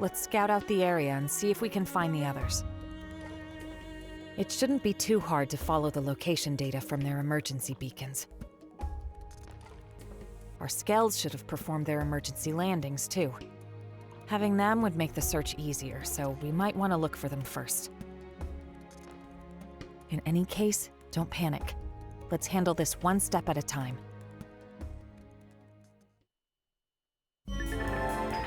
let's scout out the area and see if we can find the others. It shouldn't be too hard to follow the location data from their emergency beacons. Our SKELLS should have performed their emergency landings, too. Having them would make the search easier, so we might want to look for them first. In any case, don't panic. Let's handle this one step at a time.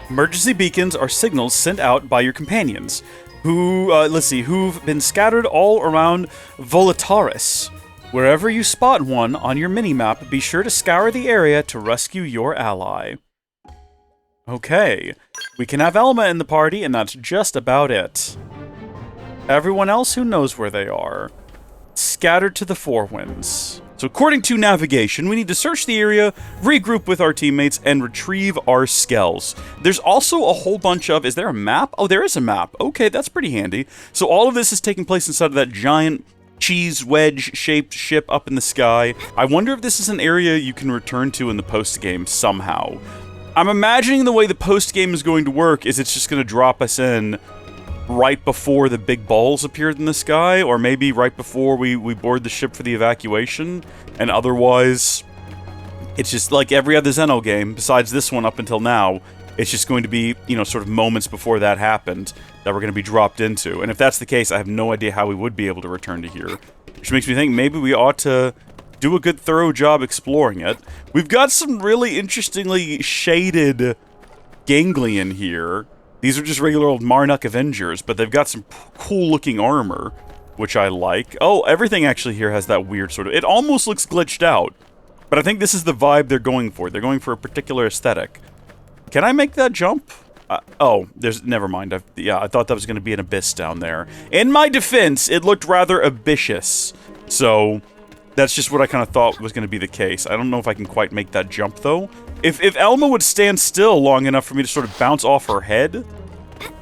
Emergency beacons are signals sent out by your companions, who've been scattered all around Volitaris. Wherever you spot one on your minimap, be sure to scour the area to rescue your ally. Okay, we can have Elma in the party, and that's just about it. Everyone else who knows where they are, scattered to the four winds. So according to navigation, we need to search the area, regroup with our teammates, and retrieve our SKELLS. There's also a whole bunch of... Is there a map? Oh, there is a map. Okay, that's pretty handy. So all of this is taking place inside of that giant cheese wedge-shaped ship up in the sky. I wonder if this is an area you can return to in the post-game somehow. I'm imagining the way the post-game is going to work is it's just going to drop us in right before the big balls appeared in the sky, or maybe right before we board the ship for the evacuation, and otherwise, it's just like every other Xeno game, besides this one up until now, it's just going to be, you know, sort of moments before that happened that we're going to be dropped into. And if that's the case, I have no idea how we would be able to return to here, which makes me think maybe we ought to do a good thorough job exploring it. We've got some really interestingly shaded ganglion here. These are just regular old Marduk Avengers, but they've got some cool-looking armor, which I like. Oh, everything actually here has that weird sort of... It almost looks glitched out, but I think this is the vibe they're going for. They're going for a particular aesthetic. Can I make that jump? Oh, there's... Never mind. I thought that was going to be an abyss down there. In my defense, it looked rather abyssous, so that's just what I kind of thought was going to be the case. I don't know if I can quite make that jump, though. If Elma would stand still long enough for me to sort of bounce off her head,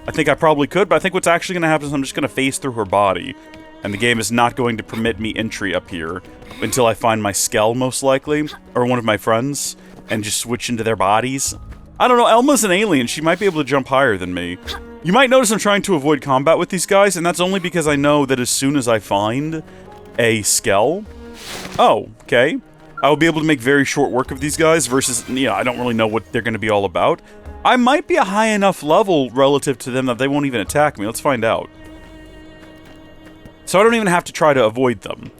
I think I probably could, but I think what's actually going to happen is I'm just going to phase through her body, and the game is not going to permit me entry up here until I find my Skell, most likely, or one of my friends, and just switch into their bodies. I don't know, Elma's an alien. She might be able to jump higher than me. You might notice I'm trying to avoid combat with these guys, and that's only because I know that as soon as I find a Skell... Oh, okay. I will be able to make very short work of these guys versus, you know, I don't really know what they're going to be all about. I might be a high enough level relative to them that they won't even attack me. Let's find out. So I don't even have to try to avoid them.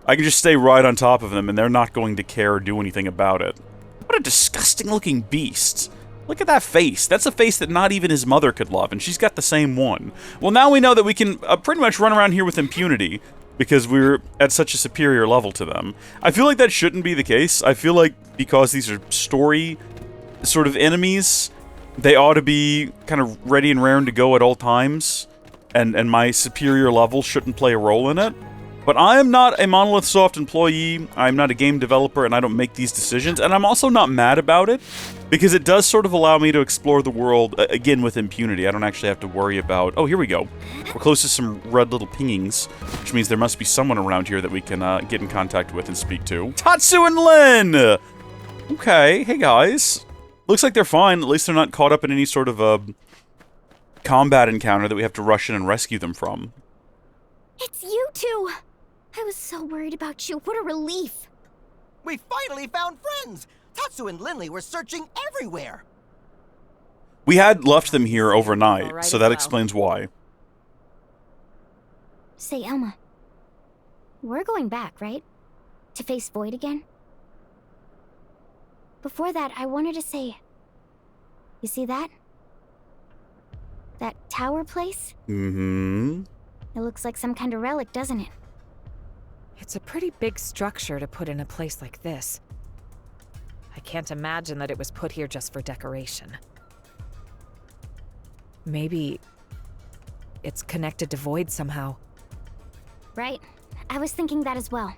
I can just stay right on top of them and they're not going to care or do anything about it. What a disgusting looking beast. Look at that face. That's a face that not even his mother could love, and she's got the same one. Well, now we know that we can pretty much run around here with impunity, because we're at such a superior level to them. I feel like that shouldn't be the case. I feel like because these are story sort of enemies, they ought to be kind of ready and raring to go at all times, and my superior level shouldn't play a role in it. But I am not a Monolith Soft employee, I'm not a game developer, and I don't make these decisions, and I'm also not mad about it, because it does sort of allow me to explore the world, again, with impunity. I don't actually have to worry about... Oh, here we go. We're close to some red little pingings, which means there must be someone around here that we can get in contact with and speak to. Tatsu and Lin! Okay, hey guys. Looks like they're fine, at least they're not caught up in any sort of combat encounter that we have to rush in and rescue them from. It's you two! I was so worried about you. What a relief. We finally found friends! Tatsu and Linley were searching everywhere! We had left them here overnight, so that explains why. Say, Elma. We're going back, right? To face Void again? Before that, I wanted to say... You see that? That tower place? Mm-hmm. It looks like some kind of relic, doesn't it? It's a pretty big structure to put in a place like this. I can't imagine that it was put here just for decoration. Maybe it's connected to Void somehow. Right. I was thinking that as well.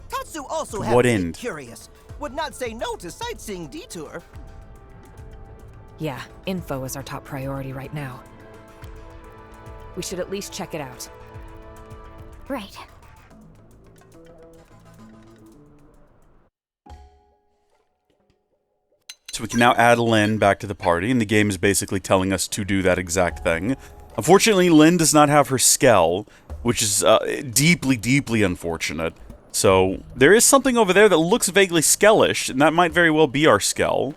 Tatsu also happens to be curious. Would not say no to sightseeing detour. Yeah, info is our top priority right now. We should at least check it out. Right. So we can now add Lin back to the party, and the game is basically telling us to do that exact thing. Unfortunately, Lin does not have her Skell, which is deeply, deeply unfortunate. So there is something over there that looks vaguely Skellish, and that might very well be our Skell.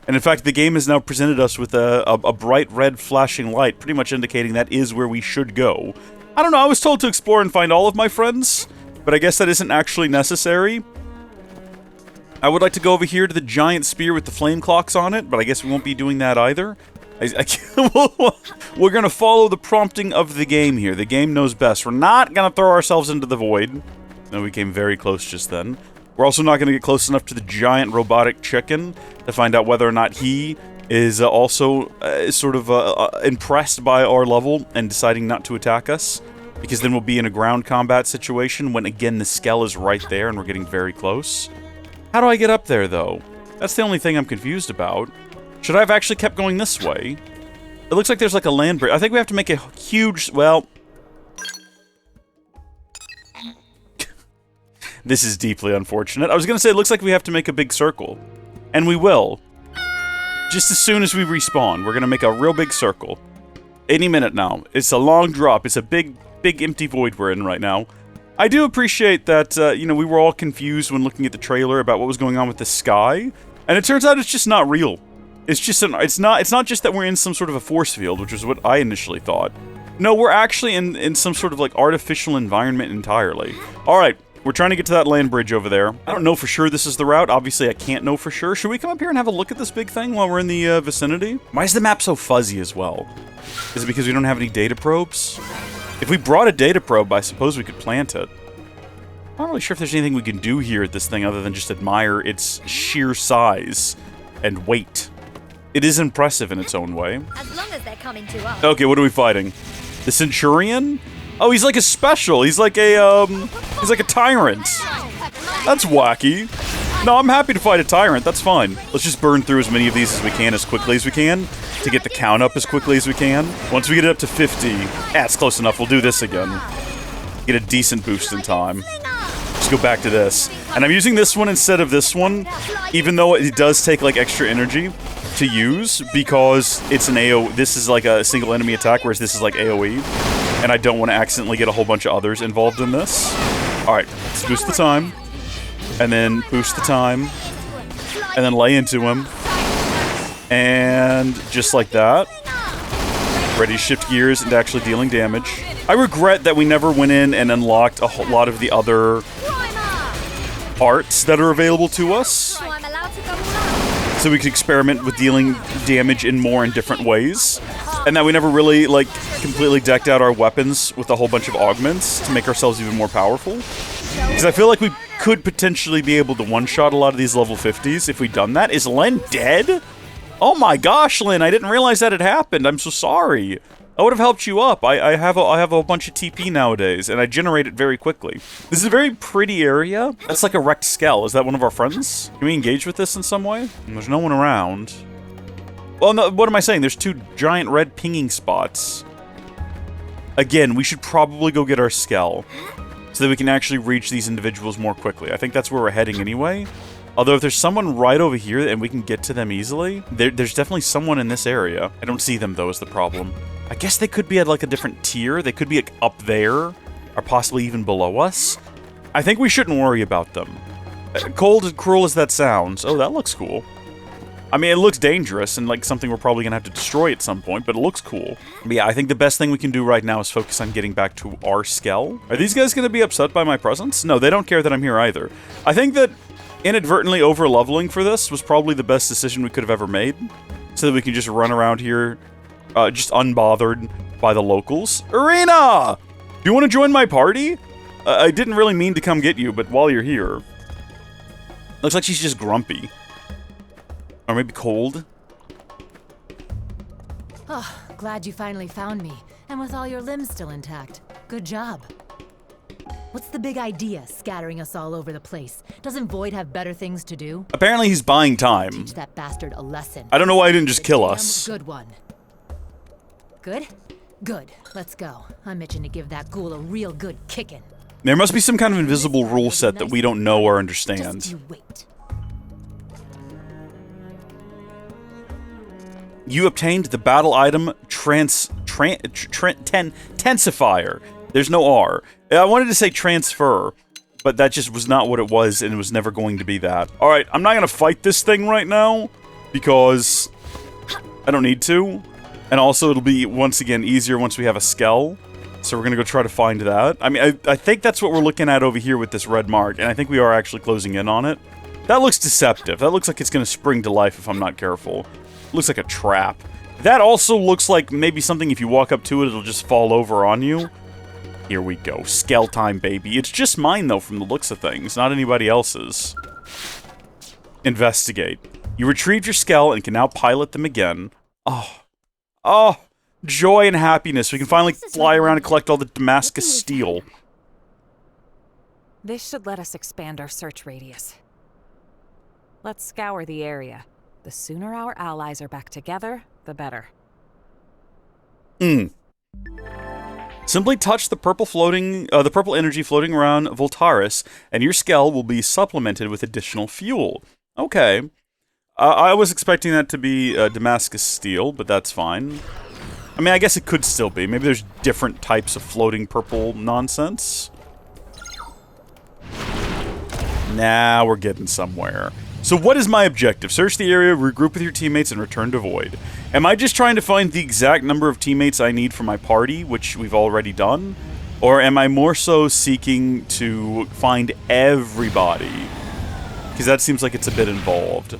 And in fact, the game has now presented us with a bright red flashing light, pretty much indicating that is where we should go. I don't know, I was told to explore and find all of my friends, but I guess that isn't actually necessary. I would like to go over here to the giant spear with the flame clocks on it, but I guess we won't be doing that either. We're gonna follow the prompting of the game here. The game knows best. We're not gonna throw ourselves into the void. No, we came very close just then. We're also not gonna get close enough to the giant robotic chicken to find out whether or not he is also sort of impressed by our level and deciding not to attack us. Because then we'll be in a ground combat situation when, again, the Skell is right there and we're getting very close. How do I get up there, though? That's the only thing I'm confused about. Should I have actually kept going this way? It looks like there's like a land bridge. I think we have to make a huge... Well... This is deeply unfortunate. I was going to say, it looks like we have to make a big circle. And we will. Just as soon as we respawn, we're going to make a real big circle. Any minute now. It's a long drop. It's a big empty void we're in right now. I do appreciate that, you know, we were all confused when looking at the trailer about what was going on with the sky. And it turns out it's just not real. It's just it's not just that we're in some sort of a force field, which is what I initially thought. No, we're actually in some sort of like artificial environment entirely. Alright, we're trying to get to that land bridge over there. I don't know for sure this is the route. Obviously, I can't know for sure. Should we come up here and have a look at this big thing while we're in the vicinity? Why is the map so fuzzy as well? Is it because we don't have any data probes? If we brought a data probe, I suppose we could plant it. I'm not really sure if there's anything we can do here at this thing other than just admire its sheer size and weight. It is impressive in its own way. As long as they're coming to us. Okay, what are we fighting? The Centurion? Oh, he's like a special. He's like a tyrant. That's wacky. No, I'm happy to fight a tyrant. That's fine. Let's just burn through as many of these as we can, as quickly as we can, to get the count up as quickly as we can. Once we get it up to 50, it's close enough. We'll do this again. Get a decent boost in time. Just go back to this. And I'm using this one instead of this one, even though it does take, like, extra energy to use, because it's an AoE. This is like a single enemy attack, whereas this is like AoE. And I don't want to accidentally get a whole bunch of others involved in this. Alright, let's boost the time. And then boost the time. And then lay into him. And just like that. Ready to shift gears into actually dealing damage. I regret that we never went in and unlocked a whole lot of the other arts that are available to us. So we could experiment with dealing damage in more and different ways. And that we never really, like, completely decked out our weapons with a whole bunch of augments to make ourselves even more powerful. Because I feel like we could potentially be able to one-shot a lot of these level 50s if we'd done that. Is Lin dead? Oh my gosh, Lin, I didn't realize that had happened. I'm so sorry. I would have helped you up. I have a bunch of TP nowadays, and I generate it very quickly. This is a very pretty area. That's like a wrecked Skell. Is that one of our friends? Can we engage with this in some way? There's no one around. Well, no, what am I saying? There's two giant red pinging spots. Again, we should probably go get our Skell, so that we can actually reach these individuals more quickly. I think that's where we're heading anyway. Although if there's someone right over here and we can get to them easily, there's definitely someone in this area. I don't see them, though, is the problem. I guess they could be at, like, a different tier. They could be, like, up there, or possibly even below us. I think we shouldn't worry about them. Cold and cruel as that sounds. Oh, that looks cool. I mean, it looks dangerous and like something we're probably gonna have to destroy at some point, but it looks cool. But yeah, I think the best thing we can do right now is focus on getting back to our Skell. Are these guys gonna be upset by my presence? No, they don't care that I'm here either. I think that inadvertently over-leveling for this was probably the best decision we could have ever made, so that we can just run around here, just unbothered by the locals. Irina! Do you want to join my party? I didn't really mean to come get you, but while you're here... Looks like she's just grumpy. Or maybe cold. Oh, glad you finally found me, and with all your limbs still intact. Good job. What's the big idea, scattering us all over the place? Doesn't Void have better things to do? Apparently he's buying time. Teach that bastard a lesson. I don't know why he didn't just kill us. Good one. Good? Good. Let's go. I'm itching to give that ghoul a real good kicking. There must be some kind of invisible rule set that we don't know or understand. Just you wait. You obtained the battle item Tensifier. There's no R. I wanted to say transfer, but that just was not what it was, and it was never going to be that. Alright, I'm not going to fight this thing right now, because I don't need to. And also, it'll be, once again, easier once we have a Skell. So we're going to go try to find that. I mean, I think that's what we're looking at over here with this red mark, and I think we are actually closing in on it. That looks deceptive. That looks like it's going to spring to life if I'm not careful. Looks like a trap. That also looks like maybe something if you walk up to it, it'll just fall over on you. Here we go. Skell time, baby. It's just mine, though, from the looks of things, not anybody else's. Investigate. You retrieved your Skell and can now pilot them again. Oh. Oh. Joy and happiness. We can finally fly around and collect all the Damascus steel. This should let us expand our search radius. Let's scour the area. The sooner our allies are back together, the better. Simply touch the purple energy floating around Volitaris, and your Skell will be supplemented with additional fuel. Okay. I was expecting that to be Damascus steel, but that's fine. I mean, I guess it could still be. Maybe there's different types of floating purple nonsense. Now we're getting somewhere. So what is my objective? Search the area, regroup with your teammates, and return to Void. Am I just trying to find the exact number of teammates I need for my party, which we've already done? Or am I more so seeking to find everybody? Because that seems like it's a bit involved.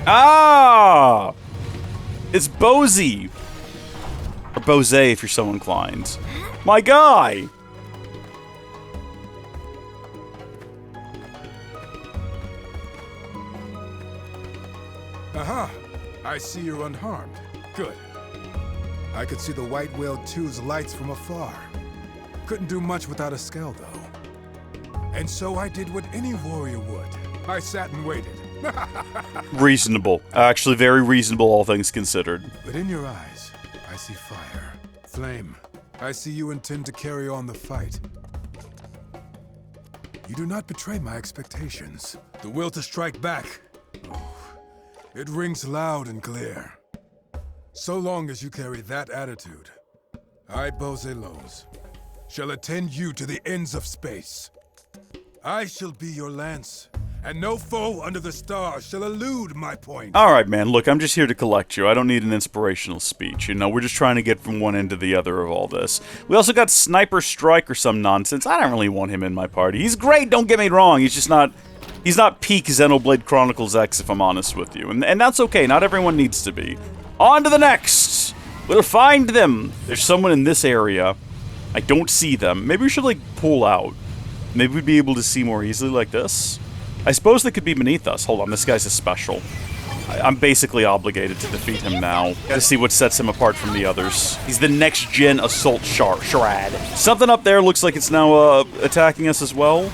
Ah! It's Bozé! Or Bozé, if you're so inclined. My guy! Aha! I see you're unharmed. Good. I could see the White Whale 2's lights from afar. Couldn't do much without a Skell, though. And so I did what any warrior would. I sat and waited. Reasonable. Actually, very reasonable, all things considered. But in your eyes, I see fire. Flame. I see you intend to carry on the fight. You do not betray my expectations. The will to strike back. Oh, it rings loud and clear. So long as you carry that attitude, I, Bozé Lowe's, shall attend you to the ends of space. I shall be your lance, and no foe under the stars shall elude my point. Alright, man, look, I'm just here to collect you. I don't need an inspirational speech, you know? We're just trying to get from one end to the other of all this. We also got Sniper Strike or some nonsense. I don't really want him in my party. He's great, don't get me wrong. He's just not... He's not peak Xenoblade Chronicles X, if I'm honest with you. And that's okay, not everyone needs to be. On to the next! We'll find them! There's someone in this area. I don't see them. Maybe we should, like, pull out. Maybe we'd be able to see more easily like this. I suppose they could be beneath us. Hold on, this guy's a special. I'm basically obligated to defeat him now. Gotta see what sets him apart from the others. He's the next-gen assault charade. Something up there looks like it's now, attacking us as well.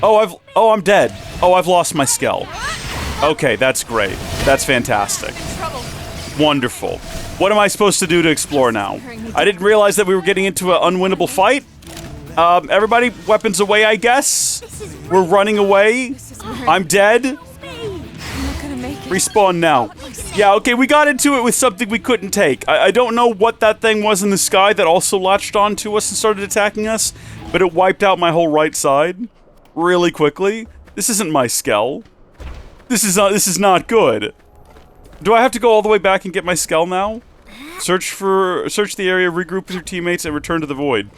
Oh, I'm dead. Oh, I've lost my Skell. Okay, that's great. That's fantastic. Wonderful. What am I supposed to do to explore now? I didn't realize that we were getting into an unwinnable fight. Everybody, weapons away, I guess. We're running away. I'm dead. Respawn now. Yeah, okay, we got into it with something we couldn't take. I don't know what that thing was in the sky that also latched onto us and started attacking us, but it wiped out my whole right side really quickly. This isn't my Skell. This is not good. Do I have to go all the way back and get my Skell now? Search the area, regroup with your teammates, and return to the Void.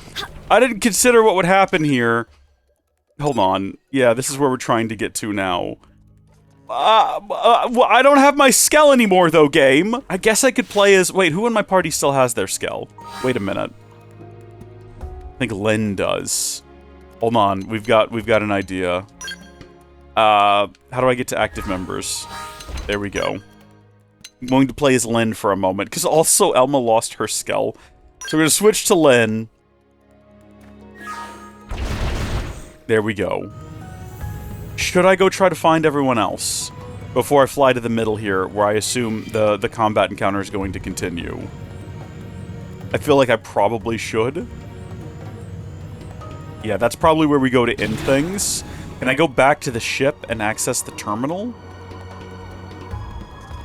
I didn't consider what would happen here. Hold on. Yeah, this is where we're trying to get to now. I don't have my Skell anymore, though, game. I guess I could play as... Wait, who in my party still has their Skell? Wait a minute. I think Lin does. Hold on. We've got an idea. How do I get to active members? There we go. I'm going to play as Lin for a moment, because also Elma lost her Skell. So we're going to switch to Lin. There we go. Should I go try to find everyone else before I fly to the middle here, where I assume the combat encounter is going to continue? I feel like I probably should. Yeah, that's probably where we go to end things. Can I go back to the ship and access the terminal?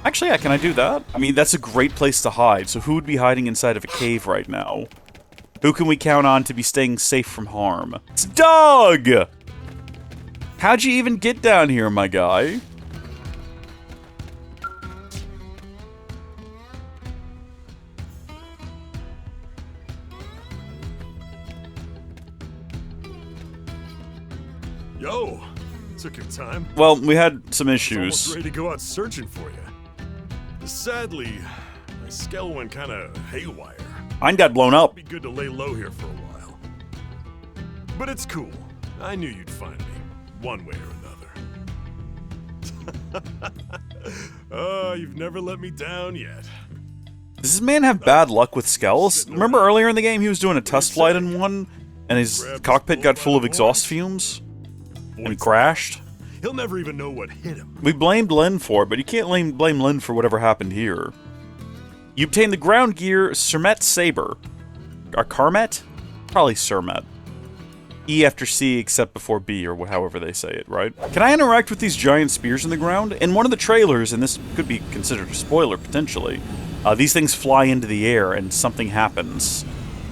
Actually, yeah, can I do that? I mean, that's a great place to hide, so who would be hiding inside of a cave right now? Who can we count on to be staying safe from harm? It's Doug! How'd you even get down here, my guy? Yo, took your time. Well, we had some issues. Almost ready to go out searching for you. Sadly, my Skell went kind of haywire. Mine got blown up. Be good to lay low here for a while. But it's cool. I knew you'd find me, one way or another. Oh, you've never let me down yet. Does this man have bad luck with Skells? Remember earlier in the game he was doing a test flight in one, and his cockpit got full of exhaust fumes? And he crashed? He'll never even know what hit him. We blamed Lin for it, but you can't blame Lin for whatever happened here. You obtain the ground gear Surmet Saber. Or Carmet? Probably Surmet. E after C except before B, or however they say it, right? Can I interact with these giant spears in the ground? In one of the trailers, and this could be considered a spoiler potentially, these things fly into the air and something happens.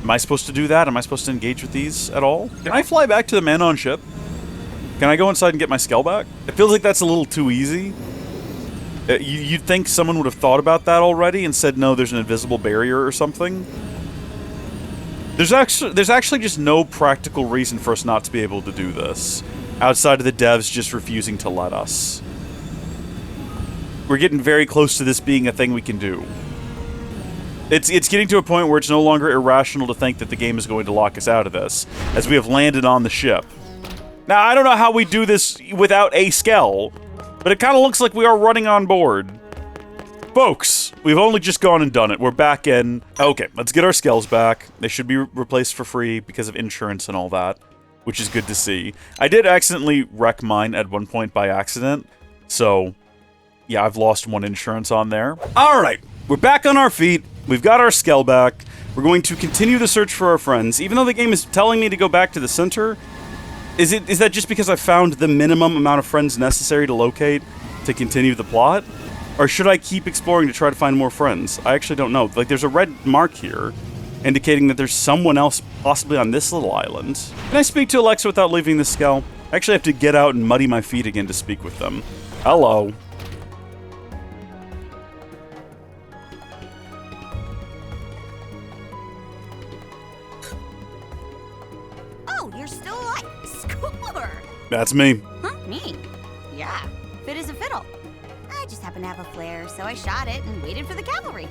Am I supposed to do that? Am I supposed to engage with these at all? Can I fly back to the man on ship? Can I go inside and get my Skell back? It feels like that's a little too easy. You'd think someone would have thought about that already and said, no, there's an invisible barrier or something. There's actually just no practical reason for us not to be able to do this, outside of the devs just refusing to let us. We're getting very close to this being a thing we can do. It's getting to a point where it's no longer irrational to think that the game is going to lock us out of this, as we have landed on the ship. Now, I don't know how we do this without a Skell, but it kind of looks like we are running on board. Folks, we've only just gone and done it. We're back in. Okay, let's get our Skells back. They should be replaced for free because of insurance and all that, which is good to see. I did accidentally wreck mine at one point by accident, so yeah, I've lost one insurance on there. All right, we're back on our feet. We've got our Skell back. We're going to continue the search for our friends. Even though the game is telling me to go back to the center, is that just because I found the minimum amount of friends necessary to locate to continue the plot? Or should I keep exploring to try to find more friends? I actually don't know. Like, there's a red mark here indicating that there's someone else possibly on this little island. Can I speak to Alexa without leaving the Skell? I actually have to get out and muddy my feet again to speak with them. Hello. Oh, you're still alive. Score! That's me. Huh? Me? Yeah. Fit as a fiddle. I just happened to have a flare, so I shot it and waited for the cavalry.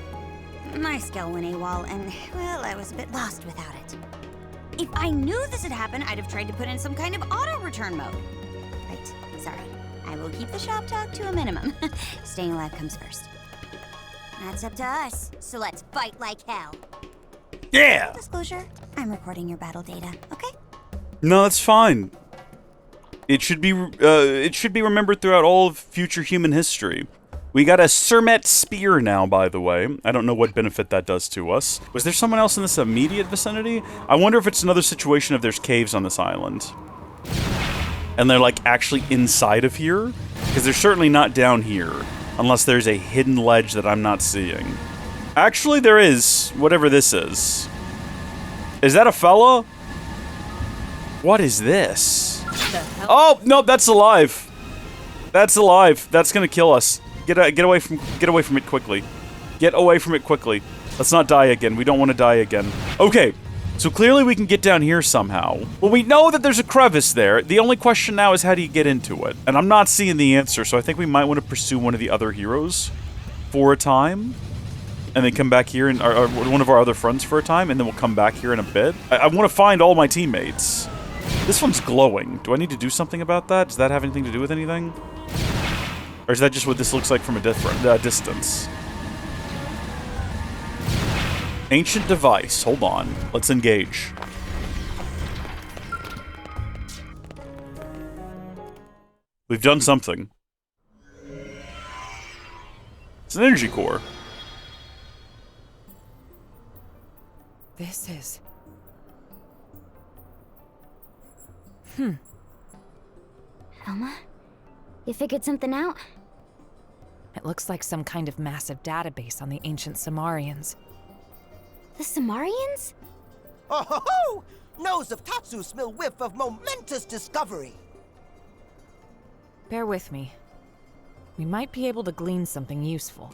My Skell went AWOL, and, well, I was a bit lost without it. If I knew this had happened, I'd have tried to put in some kind of auto-return mode. Right, sorry. I will keep the shop talk to a minimum. Staying alive comes first. That's up to us, so let's fight like hell. Yeah! Full disclosure, I'm recording your battle data, okay? No, that's fine. It should be remembered throughout all of future human history. We got a Surmet spear now, by the way. I don't know what benefit that does to us. Was there someone else in this immediate vicinity? I wonder if it's another situation of there's caves on this island. And they're, like, actually inside of here? Because they're certainly not down here, unless there's a hidden ledge that I'm not seeing. Actually, there is, whatever this is. Is that a fella? What is this? Oh, no, that's alive. That's alive. That's gonna kill us. Get away from it quickly. Get away from it quickly. Let's not die again. We don't want to die again. Okay, so clearly we can get down here somehow. Well, we know that there's a crevice there. The only question now is how do you get into it? And I'm not seeing the answer, so I think we might want to pursue one of the other heroes for a time. And then come back here and or one of our other friends for a time, and then we'll come back here in a bit. I want to find all my teammates. This one's glowing. Do I need to do something about that? Does that have anything to do with anything? Or is that just what this looks like from a different distance? Ancient device. Hold on. Let's engage. We've done something. It's an energy core. This is... Elma, you figured something out? It looks like some kind of massive database on the ancient Samarians. The Samarians? Oh ho ho! Nose of Tatsu smell whiff of momentous discovery. Bear with me. We might be able to glean something useful.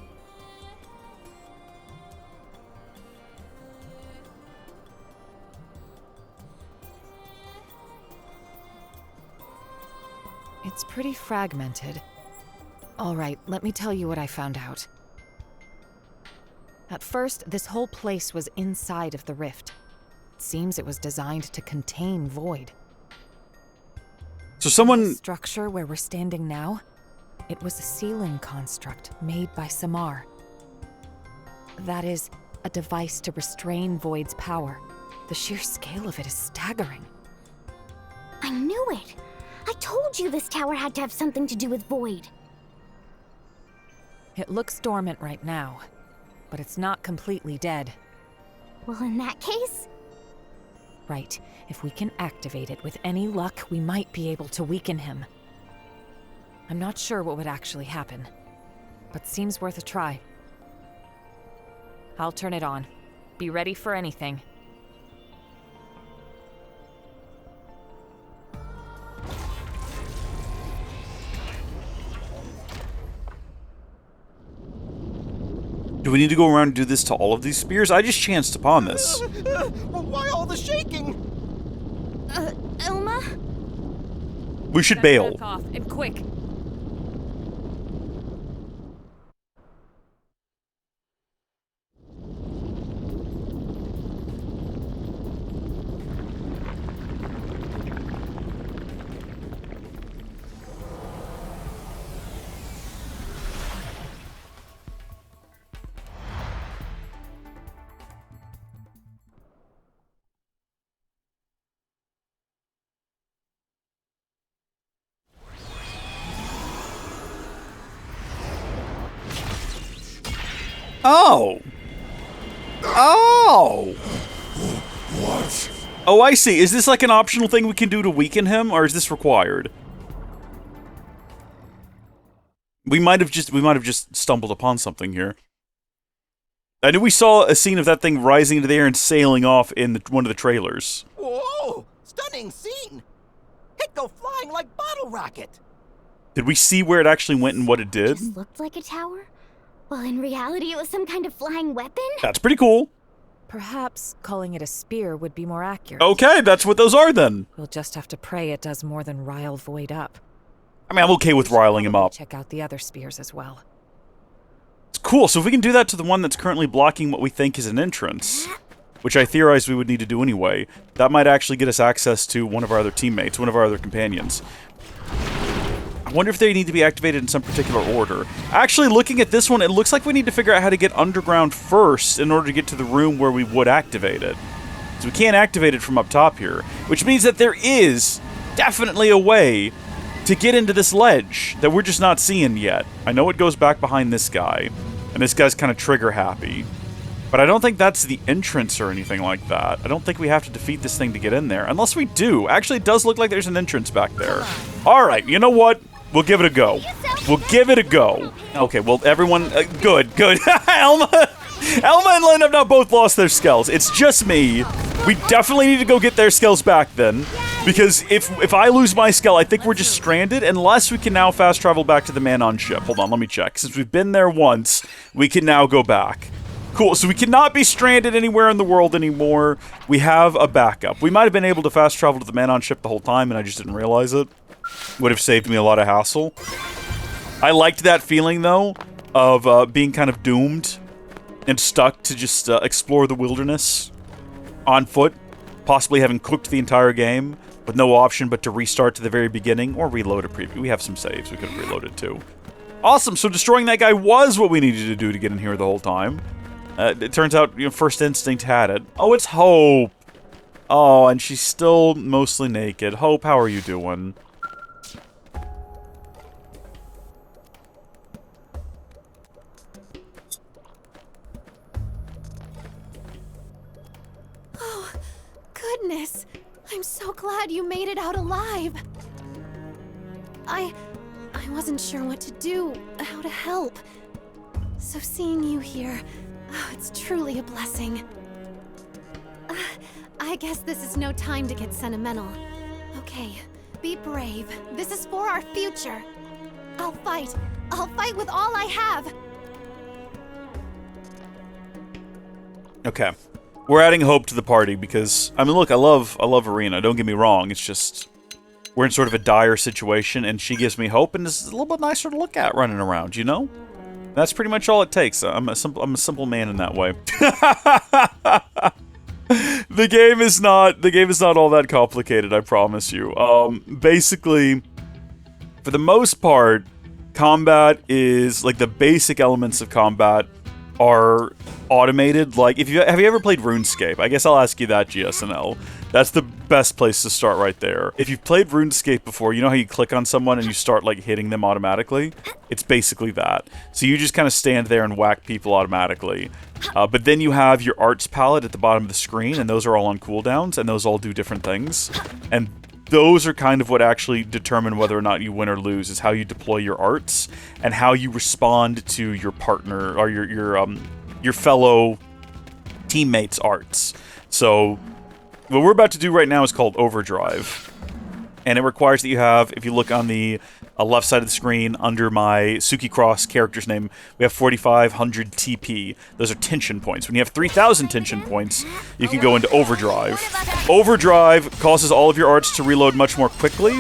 It's pretty fragmented. All right, let me tell you what I found out. At first, this whole place was inside of the rift. It seems it was designed to contain Void. So someone... The structure where we're standing now, it was a sealing construct made by Samar. That is, a device to restrain Void's power. The sheer scale of it is staggering. I knew it! I told you this tower had to have something to do with Void. It looks dormant right now, but it's not completely dead. Well, in that case... Right. If we can activate it with any luck, we might be able to weaken him. I'm not sure what would actually happen, but seems worth a try. I'll turn it on. Be ready for anything. Do we need to go around and do this to all of these spears? I just chanced upon this. Why all the shaking? Elma? We should bail. Back off, and quick. Oh! Oh! What? Oh, I see. Is this like an optional thing we can do to weaken him, or is this required? We might have just stumbled upon something here. I knew we saw a scene of that thing rising into the air and sailing off in one of the trailers. Whoa! Stunning scene! It go flying like bottle rocket! Did we see where it actually went and what it did? Just looked like a tower? Well, in reality, it was some kind of flying weapon? That's pretty cool. Perhaps calling it a spear would be more accurate. Okay, that's what those are then. We'll just have to pray it does more than rile Void up. I mean, I'm okay with riling him up. Check out the other spears as well. It's cool. So if we can do that to the one that's currently blocking what we think is an entrance, which I theorized we would need to do anyway, that might actually get us access to one of our other teammates, one of our other companions. I wonder if they need to be activated in some particular order. Actually, looking at this one, it looks like we need to figure out how to get underground first in order to get to the room where we would activate it. So we can't activate it from up top here, which means that there is definitely a way to get into this ledge that we're just not seeing yet. I know it goes back behind this guy, and this guy's kind of trigger happy. But I don't think that's the entrance or anything like that. I don't think we have to defeat this thing to get in there, unless we do. Actually, it does look like there's an entrance back there. Alright, you know what? We'll give it a go. We'll give it a go. Okay, well, everyone... good. Elma and Lin have now both lost their skells. It's just me. We definitely need to go get their skells back then. Because if I lose my skell, I think we're just stranded, unless we can now fast travel back to the man-on ship. Hold on, let me check. Since we've been there once, we can now go back. Cool, so we cannot be stranded anywhere in the world anymore. We have a backup. We might have been able to fast travel to the man-on ship the whole time, and I just didn't realize it. Would have saved me a lot of hassle. I liked that feeling, though, of being kind of doomed and stuck to just explore the wilderness on foot, possibly having cooked the entire game with no option but to restart to the very beginning or reload a preview. We have some saves we could have reloaded too. Awesome, so destroying that guy was what we needed to do to get in here the whole time. It turns out, you know, First Instinct had it. Oh, it's Hope! Oh, and she's still mostly naked. Hope, how are you doing? Oh, goodness. I'm so glad you made it out alive. I wasn't sure what to do, how to help. So seeing you here, it's truly a blessing. I guess this is no time to get sentimental. Okay, be brave. This is for our future. I'll fight. I'll fight with all I have. Okay. We're adding hope to the party because, I mean, look, I love Irina, don't get me wrong, it's just, we're in sort of a dire situation, and she gives me hope, and it's a little bit nicer to look at running around, you know? That's pretty much all it takes. I'm a simple man in that way. The game is not all that complicated, I promise you. Basically, for the most part, combat is, like, the basic elements of combat are automated. Like, have you ever played RuneScape? I guess I'll ask you that, GSNL. That's the best place to start right there. If you've played RuneScape before, you know how you click on someone and you start, like, hitting them automatically? It's basically that. So you just kind of stand there and whack people automatically. But then you have your arts palette at the bottom of the screen, and those are all on cooldowns, and those all do different things. And those are kind of what actually determine whether or not you win or lose, is how you deploy your arts and how you respond to your partner or your fellow teammates' arts. So what we're about to do right now is called Overdrive, and it requires that you have, if you look on the left side of the screen under my Suki Cross character's name, we have 4,500 TP. Those are tension points. When you have 3,000 tension points, you can go into Overdrive. Overdrive causes all of your arts to reload much more quickly,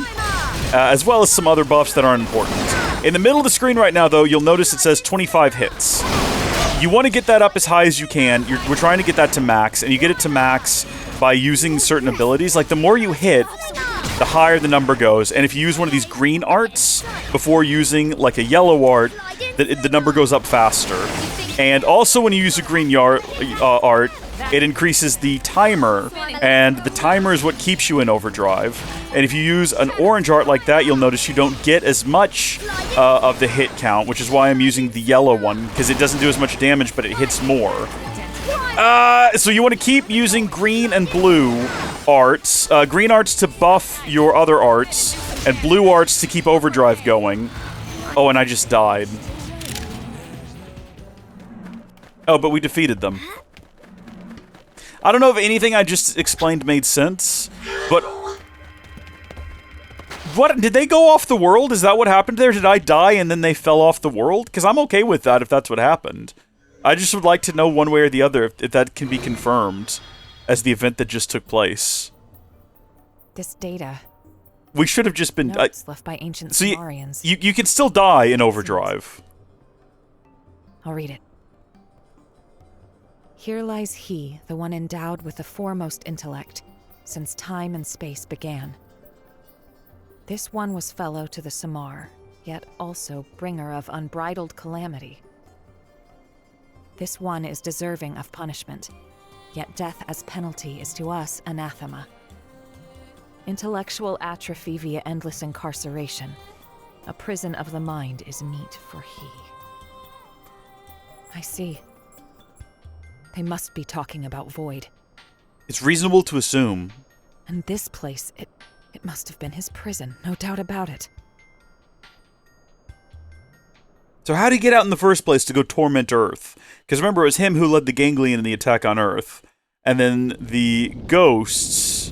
as well as some other buffs that aren't important. In the middle of the screen right now, though, you'll notice it says 25 hits. You want to get that up as high as you can. We're trying to get that to max, and you get it to max by using certain abilities. Like, the more you hit, the higher the number goes. And if you use one of these green arts before using, like, a yellow art, the number goes up faster. And also when you use a green art, it increases the timer, and the timer is what keeps you in overdrive. And if you use an orange art like that, you'll notice you don't get as much of the hit count, which is why I'm using the yellow one, because it doesn't do as much damage, but it hits more. So you want to keep using green and blue arts. Green arts to buff your other arts, and blue arts to keep overdrive going. Oh, and I just died. Oh, but we defeated them. I don't know if anything I just explained made sense, but... What? Did they go off the world? Is that what happened there? Did I die and then they fell off the world? Because I'm okay with that if that's what happened. I just would like to know one way or the other if that can be confirmed as the event that just took place. This data. We should have just been... Notes left by ancient Sumerians. You can still die in Overdrive. I'll read it. Here lies he, the one endowed with the foremost intellect, since time and space began. This one was fellow to the Samar, yet also bringer of unbridled calamity. This one is deserving of punishment, yet death as penalty is to us anathema. Intellectual atrophy via endless incarceration, a prison of the mind is meet for he. I see. They must be talking about Void. It's reasonable to assume. And this place, it must have been his prison, no doubt about it. So how did he get out in the first place to go torment Earth? Because remember, it was him who led the Ganglion in the attack on Earth. And then the ghosts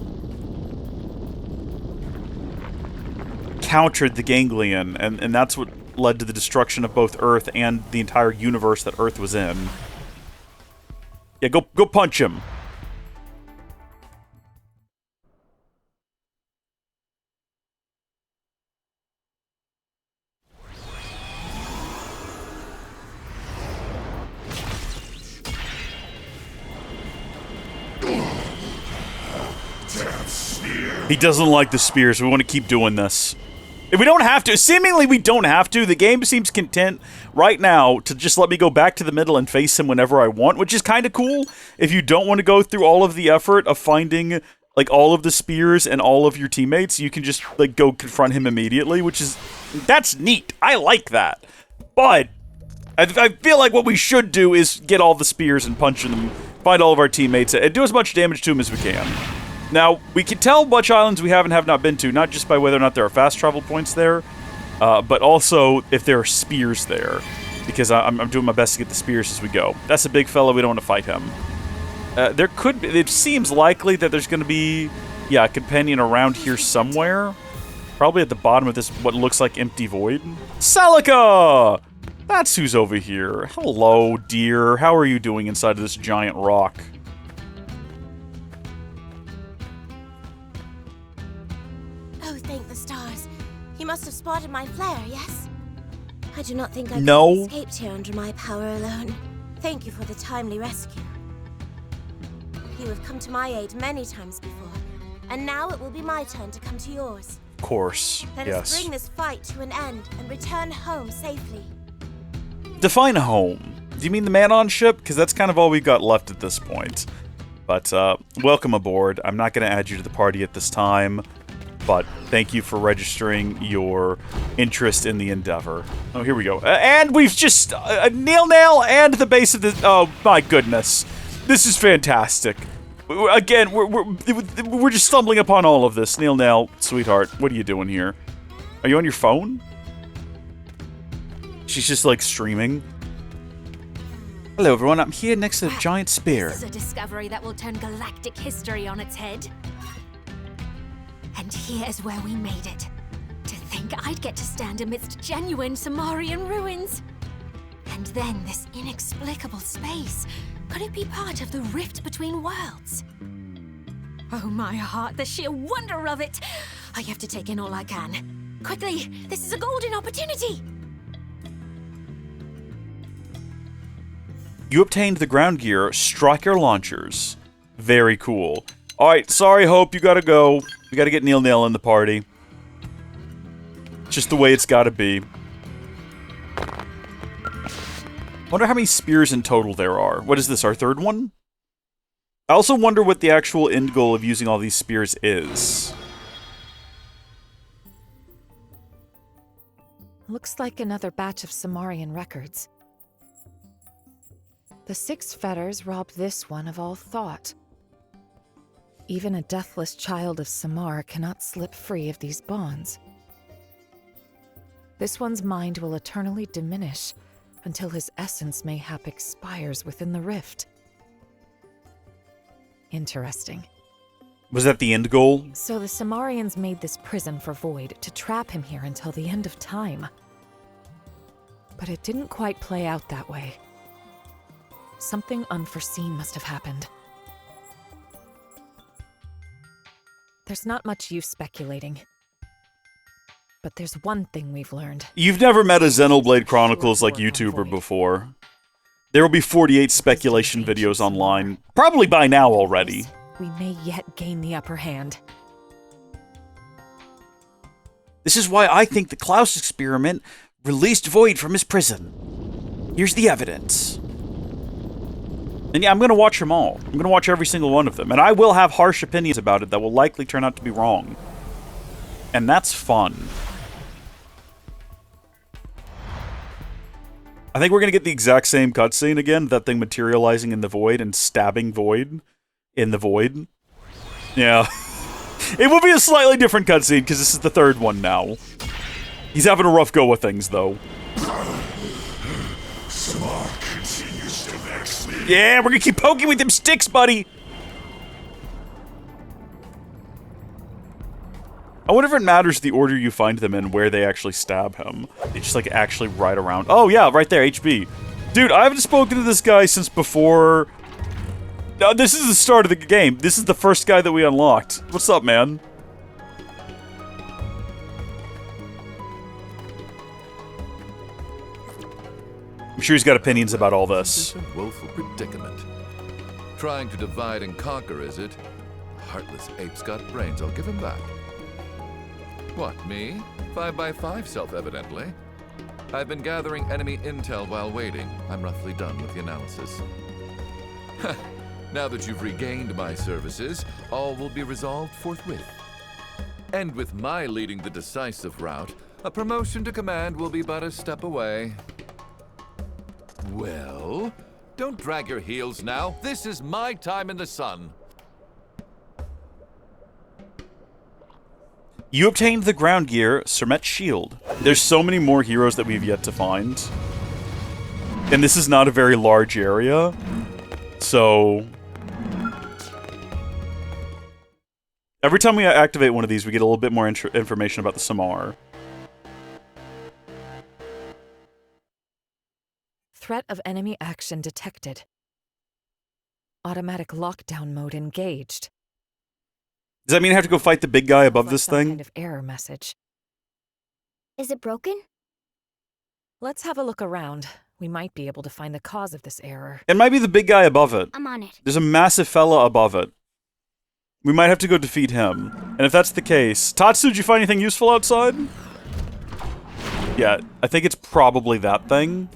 countered the Ganglion, and that's what led to the destruction of both Earth and the entire universe that Earth was in. Yeah, go punch him. He doesn't like the spears. We want to keep doing this. If we don't have to, seemingly we don't have to. The game seems content right now to just let me go back to the middle and face him whenever I want, which is kind of cool. If you don't want to go through all of the effort of finding, like, all of the spears and all of your teammates, you can just, like, go confront him immediately, which is, that's neat. I like that. But I feel like what we should do is get all the spears and punch them, find all of our teammates, and do as much damage to them as we can. Now, we can tell which islands we have and have not been to, not just by whether or not there are fast travel points there, but also if there are spears there, because I'm doing my best to get the spears as we go. That's a big fella. We don't want to fight him. There could be, it seems likely that there's going to be, yeah, a companion around here somewhere. Probably at the bottom of this, what looks like empty void. Celica! That's who's over here. Hello, dear. How are you doing inside of this giant rock? Oh, thank the stars. You must have spotted my flare, yes? I do not think I could No. have escaped here under my power alone. Thank you for the timely rescue. You have come to my aid many times before, and now it will be my turn to come to yours. Of course, Let yes. us bring this fight to an end and return home safely. Define a home. Do you mean the man-on ship? Because that's kind of all we've got left at this point. But, welcome aboard. I'm not going to add you to the party at this time, but thank you for registering your interest in the endeavor. Oh, here we go. And we've just... Neilnail and the base of the... Oh, my goodness. This is fantastic. Again, we're just stumbling upon all of this. Neilnail, sweetheart, what are you doing here? Are you on your phone? She's just, like, streaming. Hello, everyone. I'm here next to the giant spear. This is a discovery that will turn galactic history on its head. And here's where we made it. To think I'd get to stand amidst genuine Samarian ruins. And then this inexplicable space. Could it be part of the rift between worlds? Oh, my heart, the sheer wonder of it! I have to take in all I can. Quickly, this is a golden opportunity! You obtained the ground gear striker launchers. Very cool. Alright, sorry, Hope, you gotta go. We gotta get Neilnail in the party. Just the way it's gotta be. Wonder how many spears in total there are. What is this, our third one? I also wonder what the actual end goal of using all these spears is. Looks like another batch of Samarian records. The 6 fetters robbed this one of all thought. Even a deathless child of Samar cannot slip free of these bonds. This one's mind will eternally diminish until his essence mayhap expires within the rift. Interesting. Was that the end goal? So the Samarians made this prison for Void to trap him here until the end of time. But it didn't quite play out that way. Something unforeseen must have happened. There's not much use speculating. But there's one thing we've learned. You've never met a Xenoblade Chronicles like YouTuber before. There will be 48 speculation videos online, probably by now already. We may yet gain the upper hand. This is why I think the Klaus experiment released Void from his prison. Here's the evidence. And yeah, I'm gonna watch them all. I'm gonna watch every single one of them. And I will have harsh opinions about it that will likely turn out to be wrong. And that's fun. I think we're gonna get the exact same cutscene again, that thing materializing in the void and stabbing Void in the void. Yeah. It will be a slightly different cutscene, because this is the third one now. He's having a rough go of things, though. Samar continues to vex me. Yeah, we're gonna keep poking with them sticks, buddy! I wonder if it matters the order you find them in where they actually stab him. They just, like, actually right around. Oh, yeah, right there, HB. Dude, I haven't spoken to this guy since before... No, this is the start of the game. This is the first guy that we unlocked. What's up, man? I'm sure he's got opinions about all this. It's a woeful predicament. Trying to divide and conquer, is it? Heartless ape's got brains, I'll give him that. What, me? 5x5, self-evidently. I've been gathering enemy intel while waiting. I'm roughly done with the analysis. Now that you've regained my services, all will be resolved forthwith. And with my leading the decisive route, a promotion to command will be but a step away. Well, don't drag your heels now. This is my time in the sun. You obtained the ground gear, Sermet's Shield. There's so many more heroes that we've yet to find. And this is not a very large area. So... every time we activate one of these, we get a little bit more information about the Samar. Threat of enemy action detected. Automatic lockdown mode engaged. Does that mean I have to go fight the big guy above this thing? Kind of error message. Is it broken? Let's have a look around. We might be able to find the cause of this error. It might be the big guy above it. I'm on it. There's a massive fella above it. We might have to go defeat him. And if that's the case... Tatsu, did you find anything useful outside? Yeah, I think it's probably that thing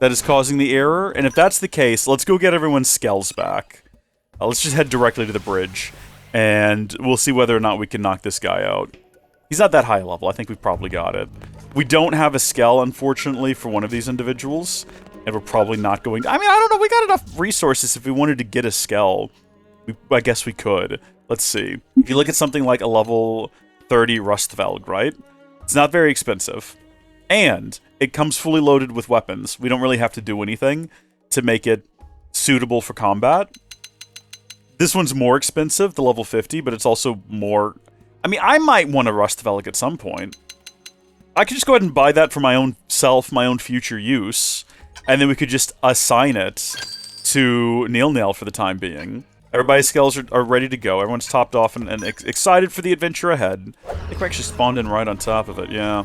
that is causing the error. And if that's the case, let's go get everyone's SKELLS back. Let's just head directly to the bridge. And we'll see whether or not we can knock this guy out. He's not that high level. I think we've probably got it. We don't have a Skell, unfortunately, for one of these individuals. And we're probably not going to... I mean, I don't know. We got enough resources if we wanted to get a Skell. I guess we could. Let's see. If you look at something like a level 30 Rustvelg, right? It's not very expensive. And it comes fully loaded with weapons. We don't really have to do anything to make it suitable for combat. This one's more expensive, the level 50, but it's also more... I mean, I might want a Rustvelg at some point. I could just go ahead and buy that for my own self, my own future use, and then we could just assign it to Neilnail for the time being. Everybody's SKELLS are ready to go. Everyone's topped off and excited for the adventure ahead. I think we're actually spawned in right on top of it, yeah.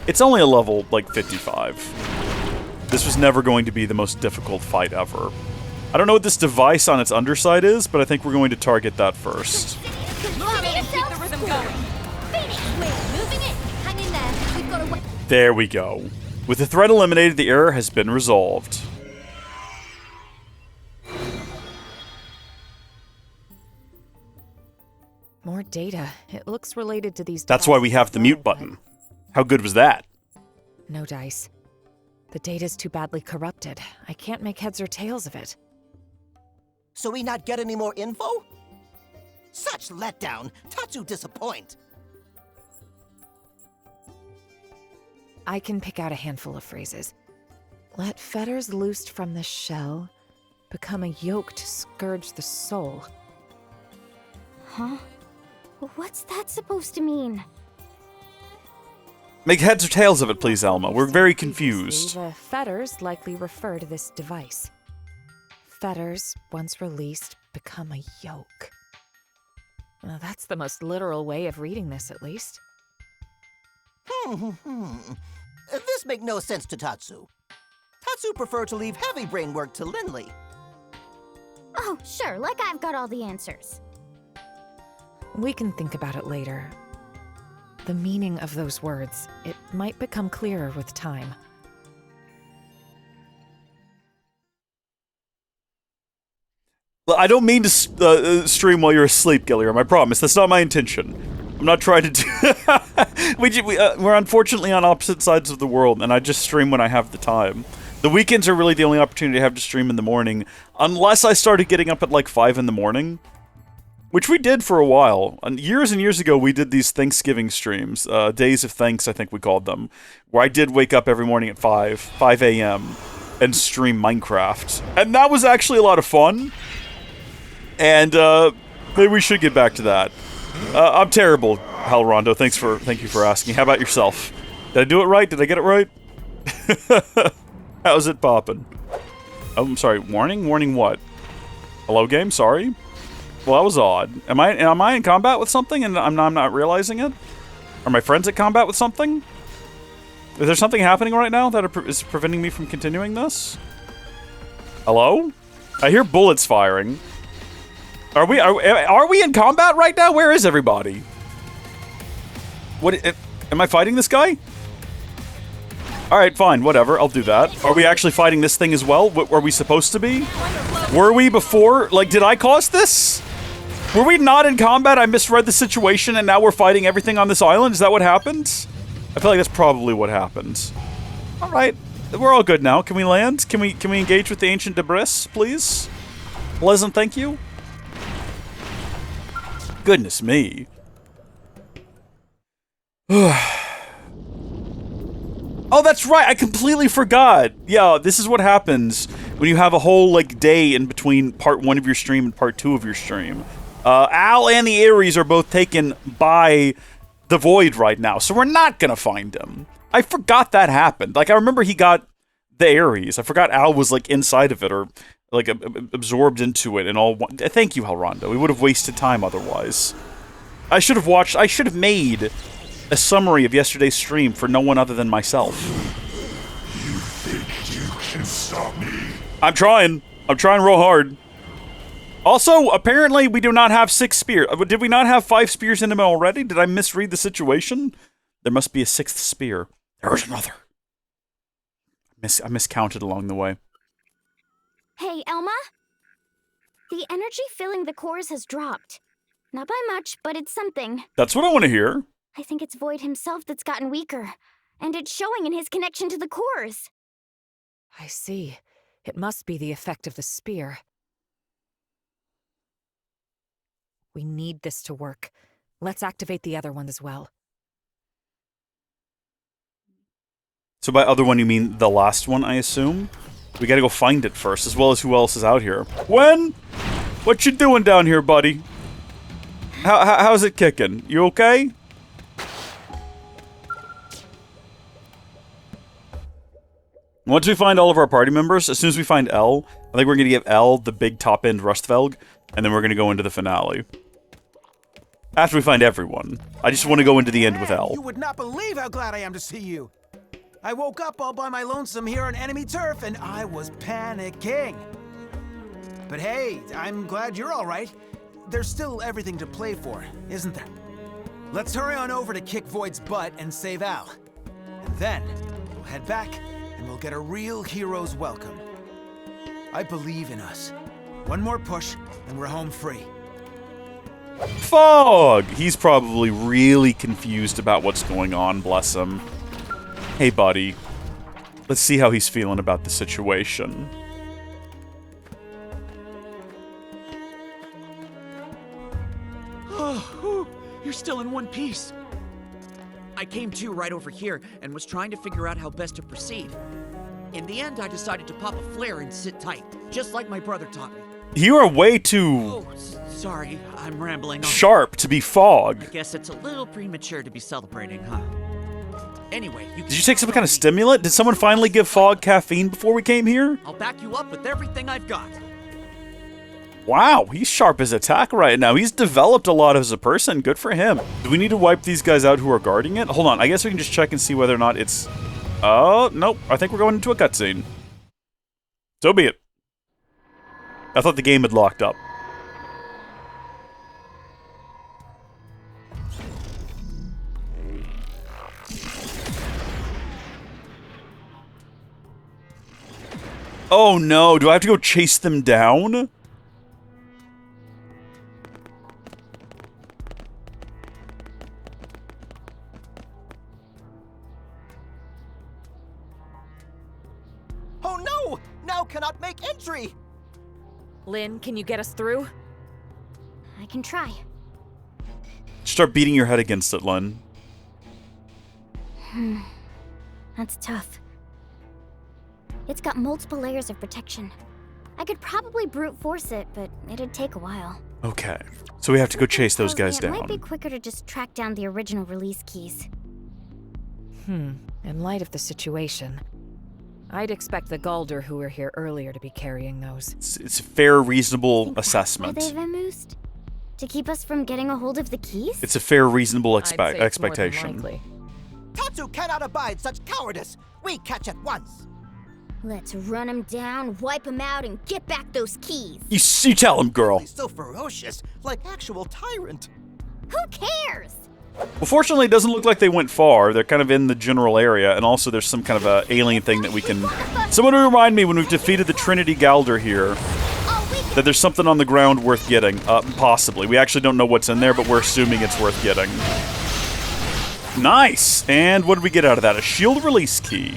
It's only a level, like, 55. This was never going to be the most difficult fight ever. I don't know what this device on its underside is, but I think we're going to target that first. There we go. With the threat eliminated, the error has been resolved. More data. It looks related to these... That's why we have the mute button. How good was that? No dice. The data's too badly corrupted. I can't make heads or tails of it. So we not get any more info? Such letdown. Tatsu disappoint. I can pick out a handful of phrases. Let fetters loosed from the shell become a yoke to scourge the soul. Huh? What's that supposed to mean? Make heads or tails of it, please, Alma. We're very confused. The fetters likely refer to this device. Fetters, once released, become a yoke. Well, that's the most literal way of reading this, at least. This make no sense to Tatsu. Tatsu prefer to leave heavy brain work to Linley. Oh, sure, like I've got all the answers. We can think about it later. The meaning of those words, it might become clearer with time. Well, I don't mean to stream while you're asleep, Gilliam, I promise. That's not my intention. I'm not trying to do... we're unfortunately on opposite sides of the world, and I just stream when I have the time. The weekends are really the only opportunity I have to stream in the morning, unless I started getting up at like 5 in the morning. Which we did for a while. And years ago, we did these Thanksgiving streams. Days of Thanks, I think we called them. Where I did wake up every morning at 5 a.m. and stream Minecraft. And that was actually a lot of fun. And maybe we should get back to that. I'm terrible, Hal Rondo. Thank you for asking. How about yourself? Did I do it right? Did I get it right? How's it poppin'? Oh, I'm sorry. Warning? Warning what? Hello, game? Sorry? Well, that was odd. Am I in combat with something and I'm not realizing it? Are my friends at combat with something? Is there something happening right now that is preventing me from continuing this? Hello? I hear bullets firing. Are we in combat right now? Where is everybody? What? Am I fighting this guy? Alright, fine, whatever, I'll do that. Are we actually fighting this thing as well? Were we supposed to be? Were we before? Like, did I cause this? Were we not in combat? I misread the situation and now we're fighting everything on this island? Is that what happened? I feel like that's probably what happened. Alright, we're all good now. Can we land? Can we engage with the ancient debris, please? Pleasant, thank you. Goodness me. Oh, that's right. I completely forgot. Yeah, this is what happens when you have a whole like day in between part 1 of your stream and part 2 of your stream. Al and the Ares are both taken by the Void right now, so we're not gonna find him. I forgot that happened. Like, I remember he got the Ares. I forgot Al was like inside of it or like absorbed into it and all. Thank you, Halronda. We would have wasted time otherwise. I should have made a summary of yesterday's stream for no one other than myself. You think you can stop me? I'm trying real hard. Also, apparently we do not have 6 spears. Did we not have 5 spears in him already? Did I misread the situation? There must be a 6th spear. There is another. I miscounted along the way. Hey, Elma? The energy filling the cores has dropped. Not by much, but it's something. That's what I want to hear. I think it's Void himself that's gotten weaker. And it's showing in his connection to the cores. I see. It must be the effect of the spear. We need this to work. Let's activate the other one as well. So by other one, you mean the last one, I assume? We gotta go find it first, as well as who else is out here. Gwin? What you doing down here, buddy? How's it kicking? You okay? Once we find all of our party members, as soon as we find L, I think we're gonna give L the big top-end Rustvelg, and then we're gonna go into the finale. After we find everyone. I just want to go into the end with L. You would not believe how glad I am to see you. I woke up all by my lonesome here on enemy turf, and I was panicking. But hey, I'm glad you're all right. There's still everything to play for, isn't there? Let's hurry on over to kick Void's butt and save Al. And then, we'll head back, and we'll get a real hero's welcome. I believe in us. One more push, and we're home free. Phog! He's probably really confused about what's going on, bless him. Hey, buddy. Let's see how he's feeling about the situation. Oh, you're still in one piece. I came to right over here and was trying to figure out how best to proceed. In the end, I decided to pop a flare and sit tight, just like my brother taught me. You are way too... Sorry, I'm rambling on. Sharp to be Phog. I guess it's a little premature to be celebrating, huh? Anyway, Did you take some kind of stimulant? Did someone finally give Phog caffeine before we came here? I'll back you up with everything I've got. Wow, he's sharp as attack right now. He's developed a lot as a person. Good for him. Do we need to wipe these guys out who are guarding it? Hold on, I guess we can just check and see whether or not it's... Oh, nope. I think we're going into a cutscene. So be it. I thought the game had locked up. Oh no, do I have to go chase them down? Oh no! Now cannot make entry! Lin, can you get us through? I can try. Start beating your head against it, Lin. That's tough. It's got multiple layers of protection. I could probably brute force it, but it'd take a while. Okay, so we have to go chase those guys It might down. be quicker to just track down the original release keys. In light of the situation, I'd expect the Galdr who were here earlier to be carrying those. It's a fair, reasonable Why assessment. they've vamoosed? To keep us from getting a hold of the keys? It's a fair, reasonable I'd say it's more than expectation. likely. Tatsu cannot abide such cowardice. We catch at once. Let's run him down, wipe him out, and get back those keys. You tell him, girl. He's so ferocious, like actual tyrant. Who cares? Well, fortunately, it doesn't look like they went far. They're kind of in the general area, and also there's some kind of a alien thing that we can... Someone to remind me when we've defeated the Trinity Galdr here that there's something on the ground worth getting. Possibly. We actually don't know what's in there, but we're assuming it's worth getting. Nice! And what did we get out of that? A shield release key.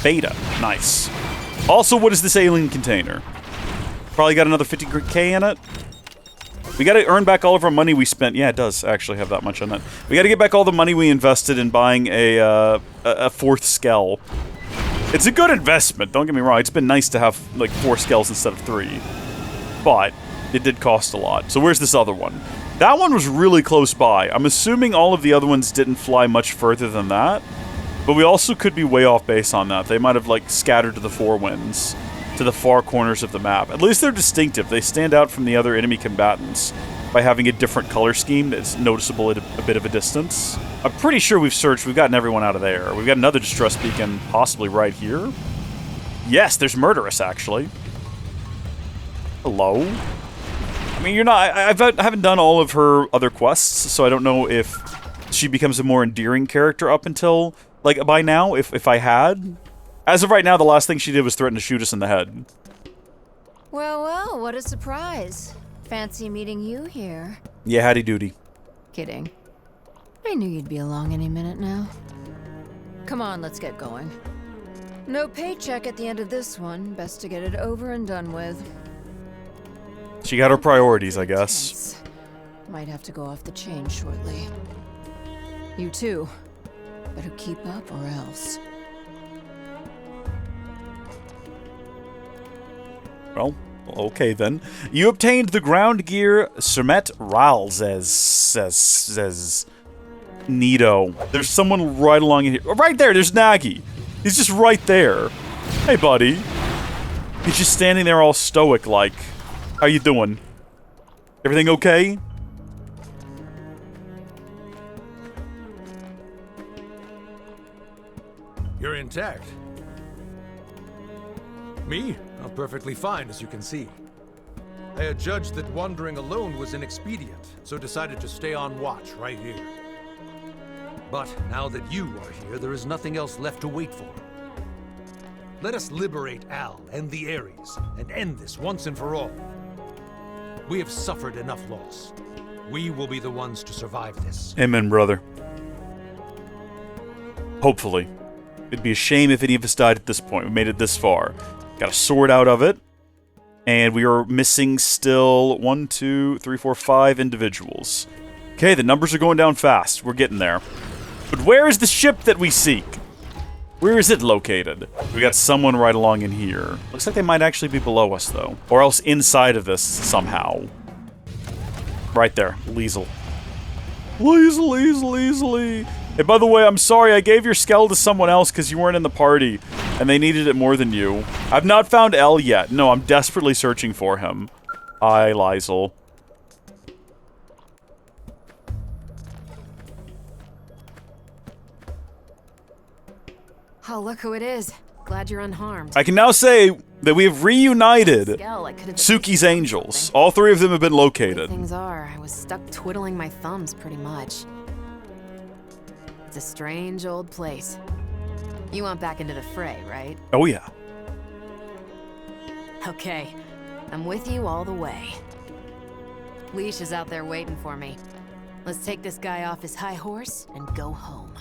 Beta. Nice. Also, what is this alien container? Probably got another 50k in it. We gotta earn back all of our money we spent. Yeah, it does actually have that much on it. We gotta get back all the money we invested in buying a 4th Skell. It's a good investment, don't get me wrong. It's been nice to have, like, 4 Skells instead of 3. But it did cost a lot. So where's this other one? That one was really close by. I'm assuming all of the other ones didn't fly much further than that. But we also could be way off base on that. They might have, like, scattered to the 4 winds, to the far corners of the map. At least they're distinctive. They stand out from the other enemy combatants by having a different color scheme that's noticeable at a bit of a distance. I'm pretty sure we've searched. We've gotten everyone out of there. We've got another distress beacon possibly right here. Yes, there's Murderess, actually. Hello? I mean, you're not... I haven't done all of her other quests, so I don't know if she becomes a more endearing character up until... Like, by now, if I had. As of right now, the last thing she did was threaten to shoot us in the head. Well, well, what a surprise. Fancy meeting you here. Yeah, howdy doody. Kidding. I knew you'd be along any minute now. Come on, let's get going. No paycheck at the end of this one. Best to get it over and done with. She got her priorities, I guess. Tense. Might have to go off the chain shortly. You too. Better keep up or else. Well, okay then. You obtained the ground gear Sermet Rals as Nito. There's someone right along in here. Right there, there's Nagi. He's just right there. Hey, buddy. He's just standing there all stoic like. How you doing? Everything okay? You're intact. Me? I'm perfectly fine, as you can see. I had judged that wandering alone was inexpedient, so decided to stay on watch right here. But now that you are here, there is nothing else left to wait for. Let us liberate Al and the Ares, and end this once and for all. We have suffered enough loss. We will be the ones to survive this. Amen, brother. Hopefully. It'd be a shame if any of us died at this point. We made it this far. Got a sword out of it. And we are missing still 1, 2, 3, 4, 5 individuals. Okay, the numbers are going down fast. We're getting there. But where is the ship that we seek? Where is it located? We got someone right along in here. Looks like they might actually be below us, though. Or else inside of this, somehow. Right there. Liesel. Liesel. Hey, by the way, I'm sorry. I gave your Skell to someone else because you weren't in the party. And they needed it more than you. I've not found L yet. No, I'm desperately searching for him. Hi, Liesel. Oh, look who it is. Glad you're unharmed. I can now say that we have reunited Suki's angels. All 3 of them have been located. Things are. I was stuck twiddling my thumbs pretty much. It's a strange old place. You want back into the fray, right? Oh, yeah. Okay. I'm with you all the way. Leash is out there waiting for me. Let's take this guy off his high horse and go home.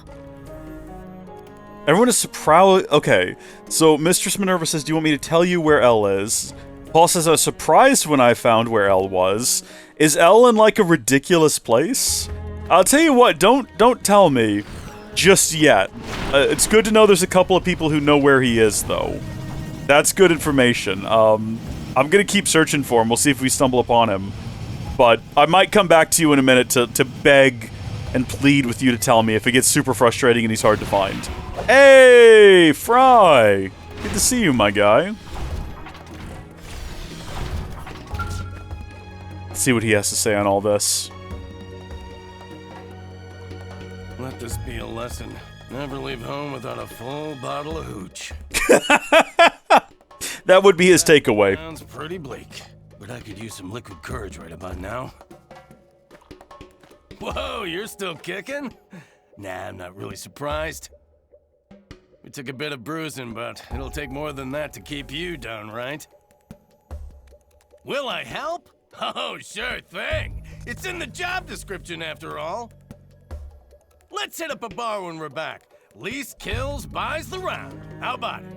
Everyone is surprised. Okay, so Mistress Minerva says, do you want me to tell you where L is? Paul says, I was surprised when I found where L was. Is L in, like, a ridiculous place? I'll tell you what, don't tell me just yet. It's good to know there's a couple of people who know where he is, though. That's good information. I'm gonna keep searching for him. We'll see if we stumble upon him. But I might come back to you in a minute to beg and plead with you to tell me if it gets super frustrating and he's hard to find. Hey, Frye! Good to see you, my guy. Let's see what he has to say on all this. Let this be a lesson. Never leave home without a full bottle of hooch. That would be his takeaway. Sounds pretty bleak, but I could use some liquid courage right about now. Whoa, you're still kicking? Nah, I'm not really surprised. We took a bit of bruising, but it'll take more than that to keep you down, right? Will I help? Oh, sure thing. It's in the job description, after all. Let's hit up a bar when we're back. Least kills buys the round. How about it?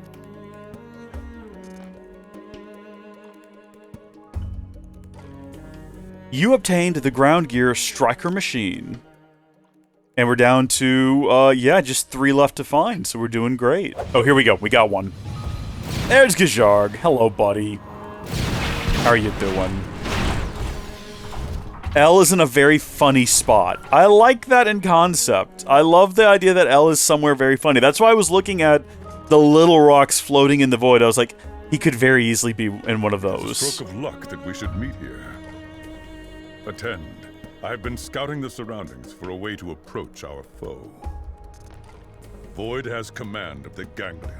You obtained the ground gear striker machine. And we're down to, yeah, just 3 left to find, so we're doing great. Oh, here we go. We got one. There's Jiarg. Hello, buddy. How are you doing? L is in a very funny spot. I like that in concept. I love the idea that L is somewhere very funny. That's why I was looking at the little rocks floating in the void. I was like, he could very easily be in one of those. It's a stroke of luck that we should meet here. Attend. I've been scouting the surroundings for a way to approach our foe. Void has command of the ganglion.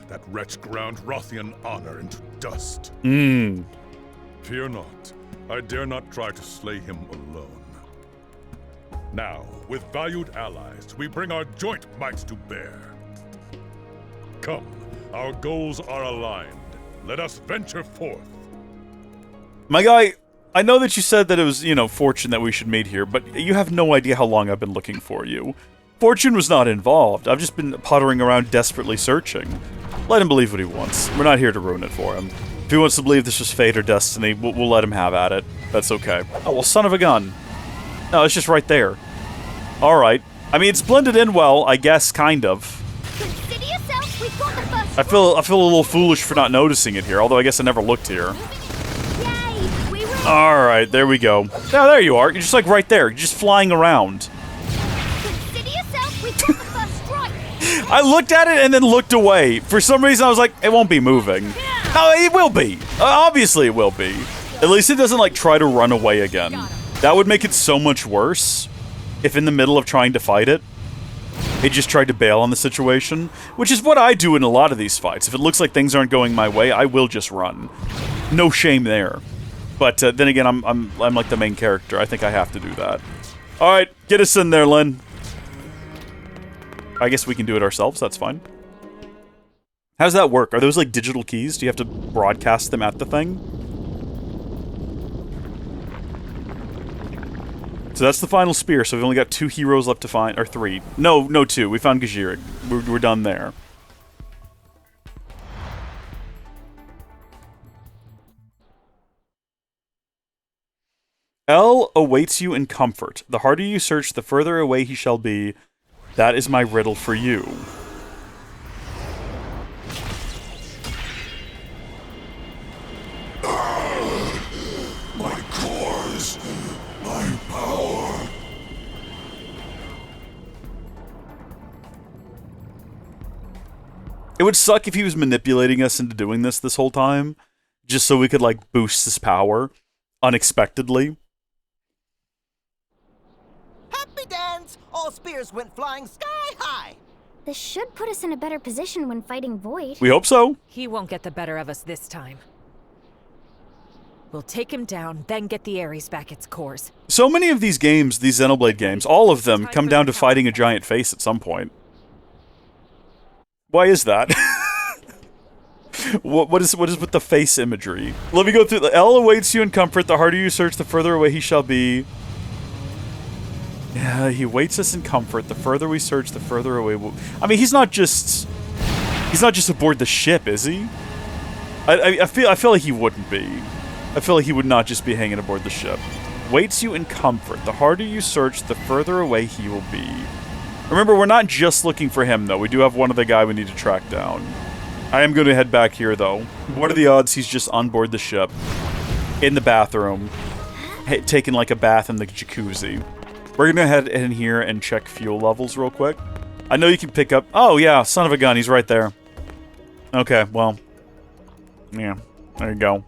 That wretch ground Rothian honor into dust. Fear not. I dare not try to slay him alone. Now, with valued allies, we bring our joint might to bear. Come, our goals are aligned. Let us venture forth. My guy, I know that you said that it was, you know, Fortune that we should meet here, but you have no idea how long I've been looking for you. Fortune was not involved. I've just been puttering around desperately searching. Let him believe what he wants. We're not here to ruin it for him. If he wants to believe this was fate or destiny, we'll let him have at it. That's okay. Oh, well, son of a gun. No, it's just right there. Alright. I mean, it's blended in well, I guess, kind of. Consider yourself, we've got the first. I feel a little foolish for not noticing it here, although I guess I never looked here. Alright, there we go. Now, there you are. You're just like right there. You're just flying around. Consider yourself, we've got the first strike. I looked at it and then looked away. For some reason, I was like, it won't be moving. No, it will be. Obviously, it will be. At least it doesn't, like, try to run away again. That would make it so much worse if in the middle of trying to fight it, it just tried to bail on the situation, which is what I do in a lot of these fights. If it looks like things aren't going my way, I will just run. No shame there. But then again, I'm like the main character. I think I have to do that. All right, get us in there, Lin. I guess we can do it ourselves. That's fine. How does that work? Are those like digital keys? Do you have to broadcast them at the thing? So that's the final spear. So we've only got 2 heroes left to find, or 3. No, 2. We found Jiarg. We're done there. L awaits you in comfort. The harder you search, the further away he shall be. That is my riddle for you. My cores, my power. It would suck if he was manipulating us into doing this whole time, just so we could, like, boost his power unexpectedly. Happy dance! All spears went flying sky high! This should put us in a better position when fighting Void. We hope so. He won't get the better of us this time. We'll take him down, then get the Ares back its course. So many of these games, these Xenoblade games, all of them come down to fighting a giant face at some point. Why is that? What is with the face imagery? Let me go through. L awaits you in comfort. The harder you search, the further away he shall be. Yeah, he waits us in comfort. The further we search, the further away we'll... I mean, he's not just aboard the ship, is he? I feel like he wouldn't be. I feel like he would not just be hanging aboard the ship. Waits you in comfort. The harder you search, the further away he will be. Remember, we're not just looking for him, though. We do have one other guy we need to track down. I am going to head back here, though. What are the odds he's just on board the ship, in the bathroom, taking like a bath in the jacuzzi? We're going to head in here and check fuel levels real quick. I know you can pick up... Oh, yeah, son of a gun, he's right there. Okay, well... Yeah, there you go.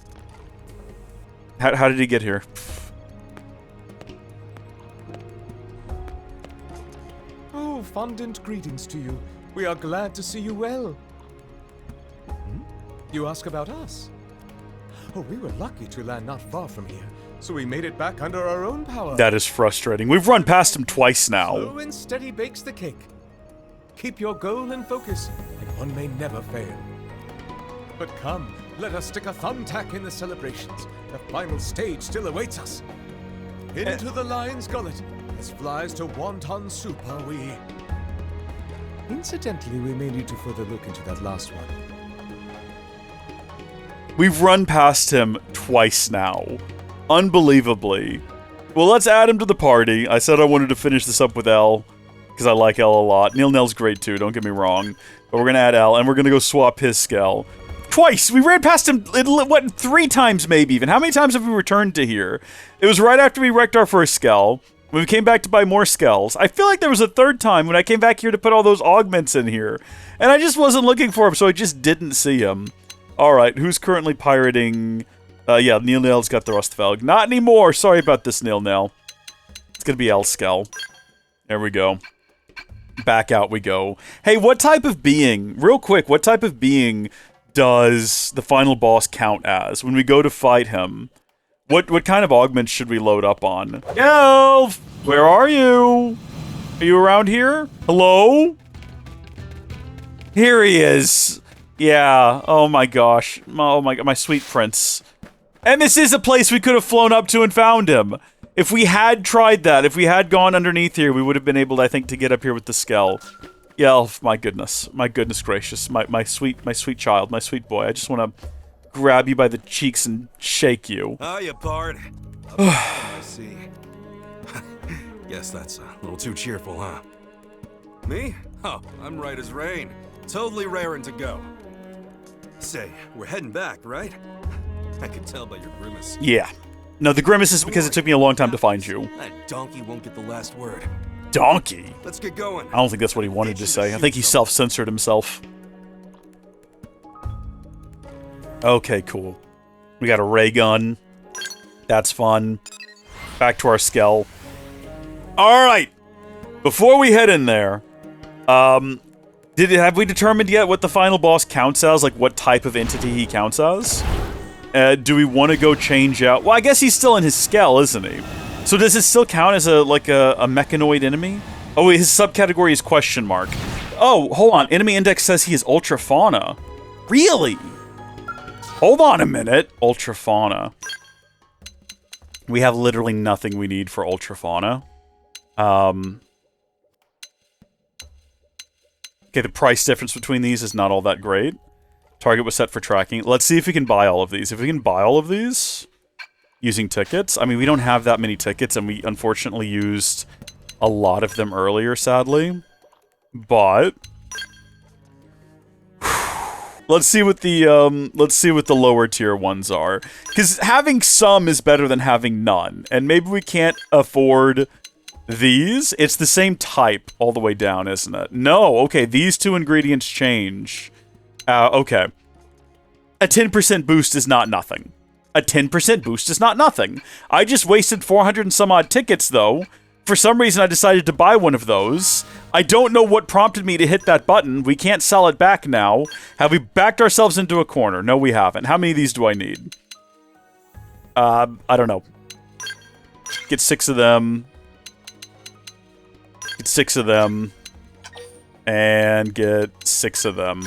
How did he get here? Oh, fondant greetings to you. We are glad to see you well. You ask about us? Oh, we were lucky to land not far from here, so we made it back under our own power. That is frustrating. We've run past him twice now. Slow and steady bakes the cake. Keep your goal in focus, and one may never fail. But come, let us stick a thumbtack in the celebrations. The final stage still awaits us. Into the lion's gullet, as flies to wonton soup are we. Incidentally, we may need to further look into that last one. We've run past him twice now. Unbelievably. Well, let's add him to the party. I said I wanted to finish this up with L, because I like L a lot. Neilnail's great too, don't get me wrong. But we're going to add L, and we're going to go swap his Skell. Twice! We ran past him, what, 3 times maybe even. How many times have we returned to here? It was right after we wrecked our first Skell. When we came back to buy more Skells. I feel like there was a third time when I came back here to put all those augments in here. And I just wasn't looking for him, so I just didn't see him. Alright, who's currently pirating... yeah, Neilnail's got the Rustfelg. Not anymore! Sorry about this, Neilnail. It's gonna be L Skell. There we go. Back out we go. Hey, what type of being, real quick, what type of being does the final boss count as? When we go to fight him, what kind of augments should we load up on? Yelv! Where are you? Are you around here? Hello? Here he is. Yeah, oh my gosh. Oh my god, my sweet prince. And this is a place we could have flown up to and found him. If we had tried that, if we had gone underneath here, we would have been able, I think, to get up here with the Skell. Yelv, my goodness gracious, my sweet child, my sweet boy. I just want to grab you by the cheeks and shake you. Hiya, Bard. I see. Guess that's a little too cheerful, huh? Me? Oh, I'm right as rain. Totally raring to go. Say, we're heading back, right? I can tell by your grimace. Yeah. No, the grimace is because it took me a long time to find you. That donkey won't get the last word. Donkey? Let's get going. I don't think that's what he wanted to say. I think he self-censored himself. Okay, cool. We got a ray gun. That's fun. Back to our Skell. Alright! Before we head in there, have we determined yet what the final boss counts as? Like, what type of entity he counts as? Do we want to go change out... Well, I guess he's still in his Skell, isn't he? So does it still count as a mechanoid enemy? Oh, wait, his subcategory is question mark. Oh, hold on. Enemy index says he is ultra fauna. Really? Hold on a minute. Ultra fauna. We have literally nothing we need for ultra fauna. Okay, the price difference between these is not all that great. Target was set for tracking. Let's see if we can buy all of these. If we can buy all of these using tickets. I mean, we don't have that many tickets, and we unfortunately used a lot of them earlier, sadly. But let's see what the lower tier ones are. Because having some is better than having none. And maybe we can't afford these. It's the same type all the way down, isn't it? No, okay, these 2 ingredients change. Okay. A 10% boost is not nothing. A 10% boost is not nothing. I just wasted 400 and some odd tickets, though. For some reason, I decided to buy one of those. I don't know what prompted me to hit that button. We can't sell it back now. Have we backed ourselves into a corner? No, we haven't. How many of these do I need? I don't know. Get 6 of them. Get 6 of them. And get 6 of them.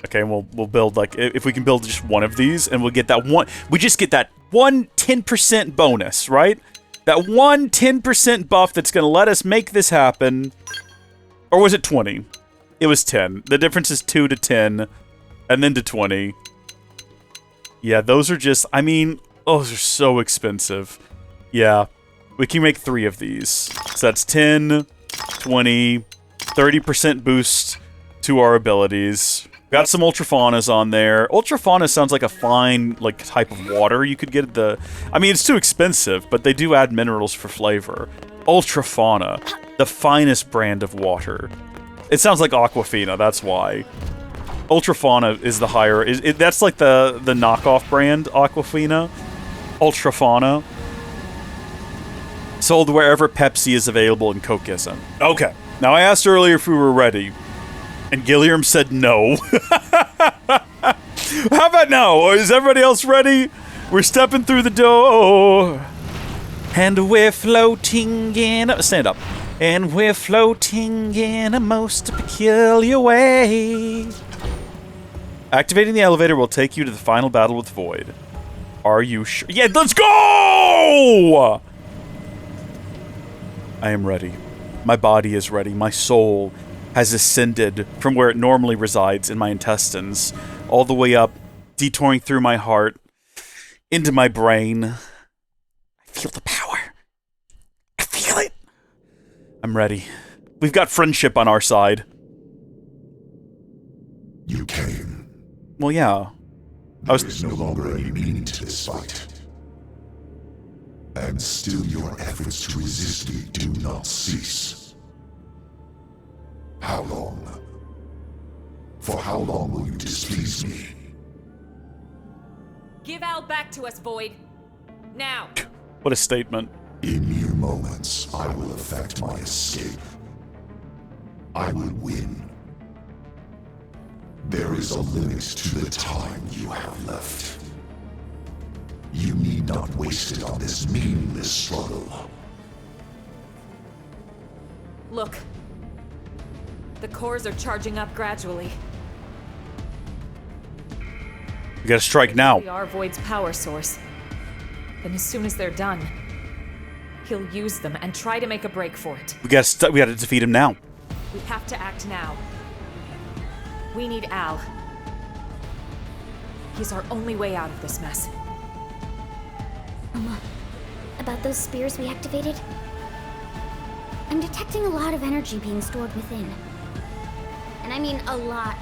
Okay, we'll build, like, if we can build just one of these, and we'll get that one, we just get that 10% bonus, right? That 10% buff that's gonna let us make this happen. Or was it 20? It was 10. The difference is 2 to 10, and then to 20. Yeah, those are just, I mean, those are so expensive. Yeah, we can make 3 of these. So that's 10, 20, 30% boost to our abilities. Got some Ultrafaunas on there. Ultrafauna sounds like a fine, like, type of water you could get at the... I mean, it's too expensive, but they do add minerals for flavor. Ultrafauna, the finest brand of water. It sounds like Aquafina, that's why. Ultrafauna is the higher... that's like the knockoff brand, Aquafina. Ultrafauna. Sold wherever Pepsi is available and Coke isn't. Okay. Now, I asked earlier if we were ready. And Gilliam said no. How about now? Is everybody else ready? We're stepping through the door. And we're floating in... Stand up. And we're floating in a most peculiar way. Activating the elevator will take you to the final battle with Void. Are you sure? Yeah, let's go! I am ready. My body is ready. My soul has ascended from where it normally resides in my intestines, all the way up, detouring through my heart, into my brain, feel the power. I feel it. I'm ready. We've got friendship on our side. You came. Well, yeah. There is no longer any meaning to this fight. And still your efforts to resist me do not cease. How long? For how long will you displease me? Give Al back to us, Void. Now. What a statement. In mere moments, I will effect my escape. I will win. There is a limit to the time you have left. You need not waste it on this meaningless struggle. Look. The cores are charging up gradually. We gotta strike now. They are Void's power source. Then as soon as they're done, he'll use them and try to make a break for it. We gotta defeat him now. We have to act now. We need Al. He's our only way out of this mess. About those spears we activated? I'm detecting a lot of energy being stored within. And I mean a lot.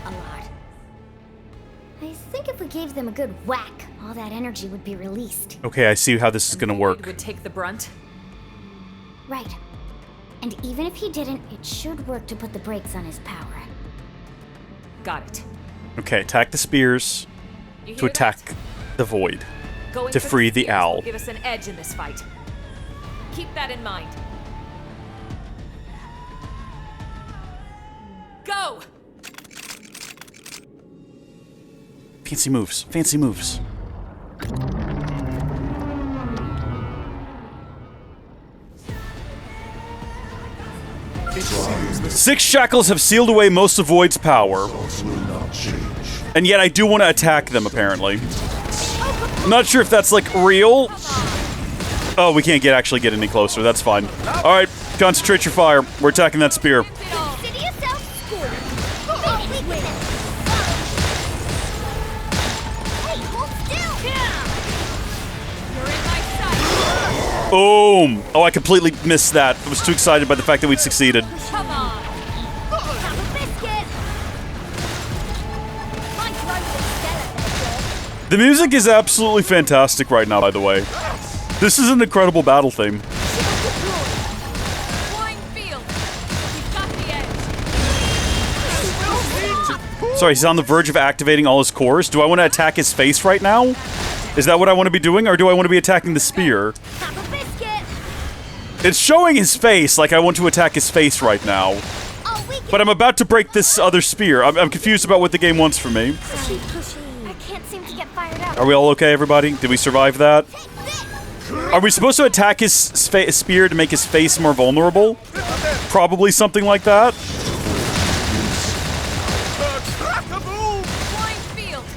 I think if we gave them a good whack, all that energy would be released. Okay, I see how this is gonna work. Void would take the brunt. Right. And even if he didn't, it should work to put the brakes on his power. Got it. Okay, attack the spears to attack the Void. Going to for free the spears owl. will give us an edge in this fight. Keep that in mind. Go! Fancy moves. Fancy moves. Six shackles have sealed away most of Void's power. And yet I do want to attack them, apparently. I'm not sure if that's, like, real. Oh, we can't actually get any closer. That's fine. Alright, concentrate your fire. We're attacking that spear. Boom! Oh, I completely missed that. I was too excited by the fact that we'd succeeded. Come on. Have a biscuit. The music is absolutely fantastic right now, by the way. This is an incredible battle theme. Sorry, he's on the verge of activating all his cores. Do I want to attack his face right now? Is that what I want to be doing, or do I want to be attacking the spear? It's showing his face, like I want to attack his face right now. But I'm about to break this other spear. I'm confused about what the game wants from me. I can't seem to get fired up. Are we all okay, everybody? Did we survive that? Are we supposed to attack his spear to make his face more vulnerable? Probably something like that.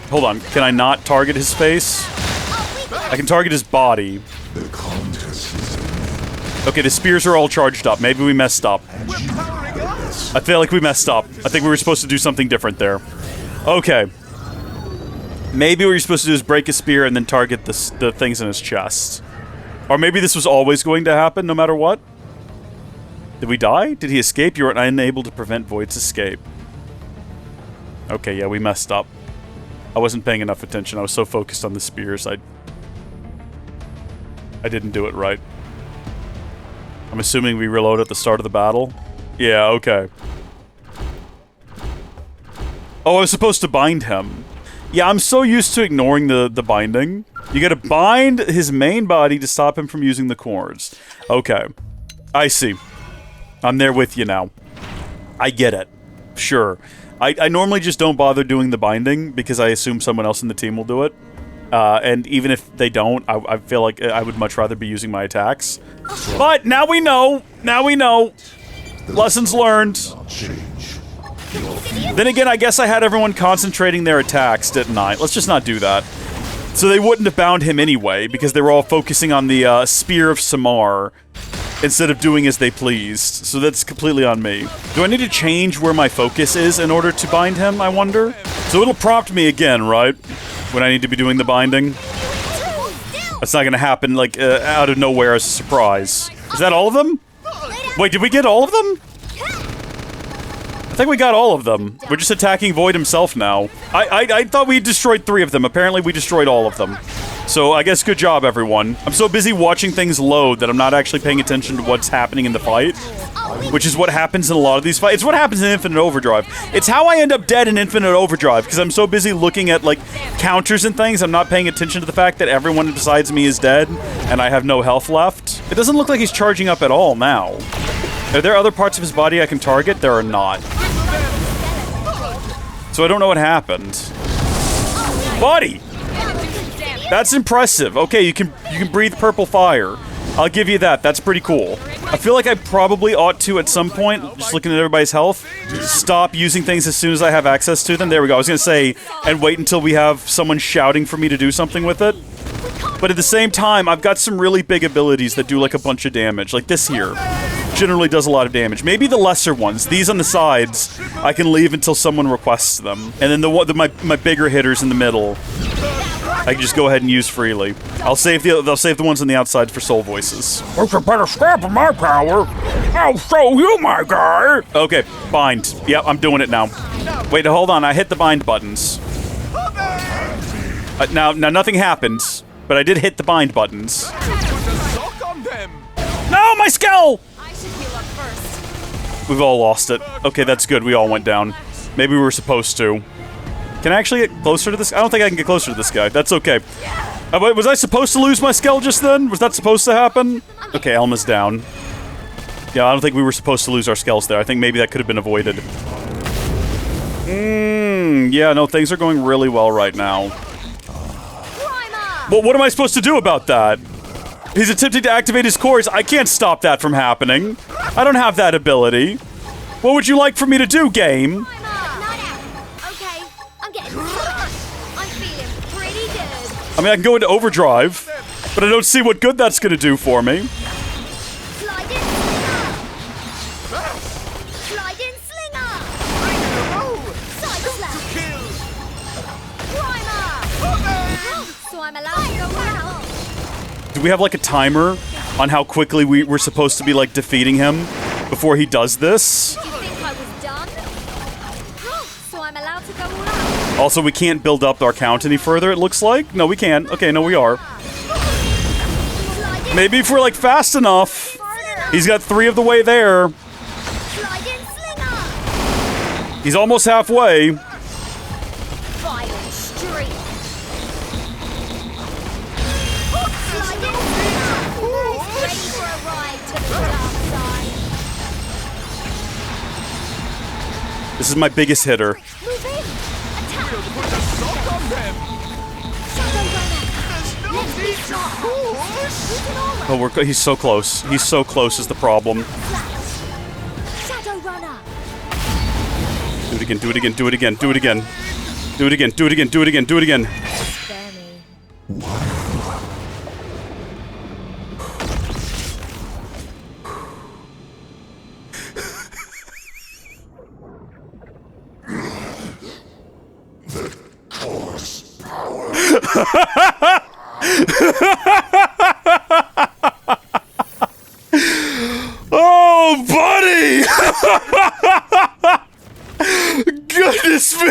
Hold on, can I not target his face? I can target his body. Okay, the spears are all charged up. Maybe we messed up. I feel like we messed up. I think we were supposed to do something different there. Okay. Maybe what you're supposed to do is break a spear and then target the things in his chest. Or maybe this was always going to happen, no matter what. Did we die? Did he escape? You were unable to prevent Void's escape. Okay, yeah, we messed up. I wasn't paying enough attention. I was so focused on the spears, I didn't do it right. I'm assuming we reload at the start of the battle. Yeah, okay. Oh, I was supposed to bind him. Yeah, I'm so used to ignoring the binding. You gotta bind his main body to stop him from using the cords. Okay. I see. I'm there with you now. I get it. Sure. I normally just don't bother doing the binding because I assume someone else in the team will do it. And even if they don't, I feel like I would much rather be using my attacks. But now we know! Now we know! Lessons learned. Then again, I guess I had everyone concentrating their attacks, didn't I? Let's just not do that. So they wouldn't have bound him anyway, because they were all focusing on the Spear of Samar instead of doing as they pleased. So that's completely on me. Do I need to change where my focus is in order to bind him, I wonder? So it'll prompt me again, right? When I need to be doing the binding. That's not gonna happen, like, out of nowhere as a surprise. Is that all of them? Wait, did we get all of them? I think we got all of them. We're just attacking Void himself now. I thought we destroyed 3 of them. Apparently we destroyed all of them. So I guess good job, everyone. I'm so busy watching things load that I'm not actually paying attention to what's happening in the fight. Which is what happens in a lot of these fights. It's what happens in Infinite Overdrive. It's how I end up dead in Infinite Overdrive, because I'm so busy looking at, like, counters and things, I'm not paying attention to the fact that everyone besides me is dead, and I have no health left. It doesn't look like he's charging up at all now. Are there other parts of his body I can target? There are not. So I don't know what happened. Buddy! That's impressive. Okay, you can breathe purple fire. I'll give you that. That's pretty cool. I feel like I probably ought to, at some point, just looking at everybody's health, stop using things as soon as I have access to them. There we go. I was going to say, and wait until we have someone shouting for me to do something with it. But at the same time, I've got some really big abilities that do, like, a bunch of damage. Like this here. Generally does a lot of damage. Maybe the lesser ones. These on the sides, I can leave until someone requests them. And then my bigger hitters in the middle, I can just go ahead and use freely. They'll save the ones on the outside for soul voices. What's a better scrap of my power? I'll show you, my guy. Okay, bind. Yep, I'm doing it now. Wait, hold on. I hit the bind buttons. Now nothing happened, but I did hit the bind buttons. No, my Skell! We've all lost it. Okay, that's good. We all went down. Maybe we were supposed to. Can I actually get closer to this? I don't think I can get closer to this guy. That's okay. Was I supposed to lose my Skell just then? Was that supposed to happen? Okay, Elma's down. Yeah, I don't think we were supposed to lose our Skells there. I think maybe that could have been avoided. Yeah, no, things are going really well right now. Well, what am I supposed to do about that? He's attempting to activate his cores. I can't stop that from happening. I don't have that ability. What would you like for me to do, game? I mean, I can go into overdrive, but I don't see what good that's gonna do for me. Do we have, like, a timer on how quickly we're supposed to be, like, defeating him before he does this? Also, we can't build up our count any further, it looks like. No, we can. Okay, no, we are. Maybe if we're, like, fast enough. He's got 3 of the way there. He's almost halfway. This is my biggest hitter. Oh, he's so close. He's so close is the problem. Do it again, do it again, do it again, do it again. Do it again, do it again, do it again, do it again. Oh, buddy! Goodness me!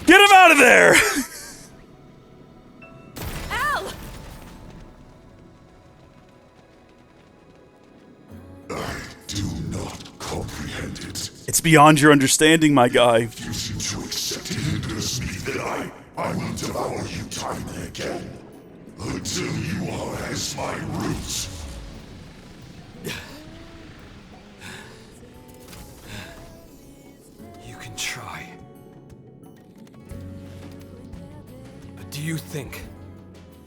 Get him out of there! Ow! I do not comprehend it. It's beyond your understanding, my guy. You seem to accept it hinders me that I will devour you time and again. Until you are as my roots. You can try. But do you think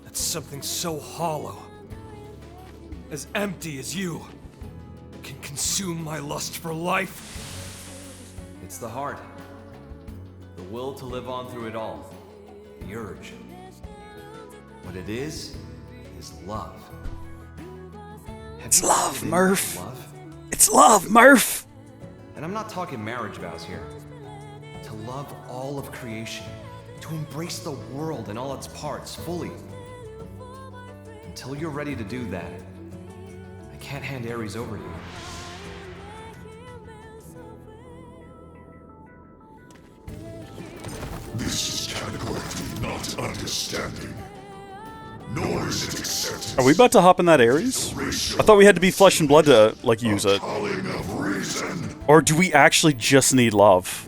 that something so hollow, as empty as you, can consume my lust for life? It's the heart. The will to live on through it all. The urge. What it is love. It's love, Murph. Love? It's love, Murph. And I'm not talking marriage vows here. To love all of creation, To embrace the world and all its parts fully. Until you're ready to do that, I can't hand Ares over to you. This is categorically not understanding. Nor is it accepted. Are we about to hop in that Ares? I thought we had to be flesh and blood to, like, use it. Or do we actually just need love?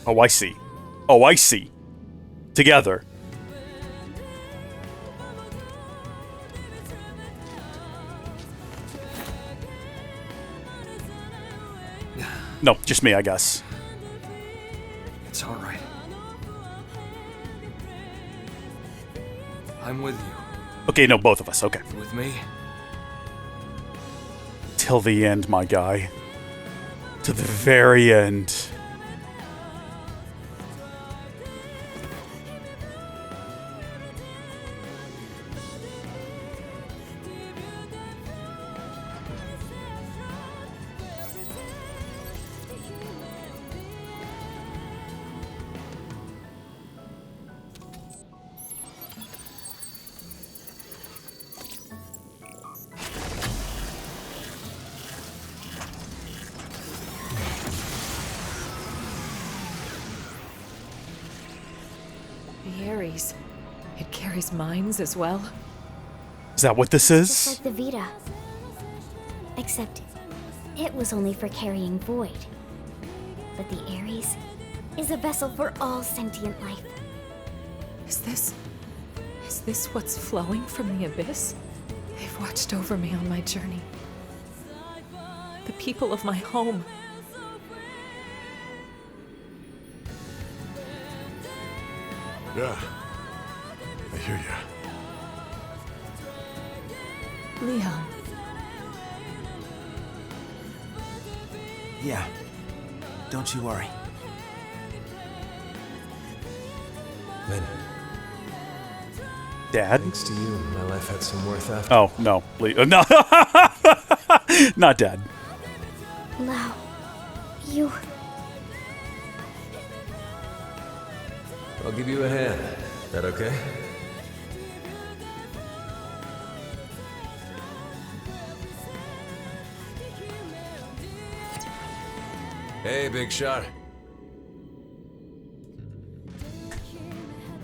Oh, I see. Oh, I see. Together. No, just me, I guess. It's all right. I'm with you. Okay, no, both of us, okay. With me? Till the end, my guy. To the very end. It carries mines as well. Is that what this is? Just like the Vita. Except it was only for carrying void. But the Ares is a vessel for all sentient life. Is this what's flowing from the abyss? They've watched over me on my journey. The people of my home. Yeah, I hear you. Leo. Yeah, don't you worry. Lin. Dad? Thanks to you, my life had some worth after. Oh, no. No. Not Dad. Lao, you... I'll give you a hand. That okay? Hey, big shot.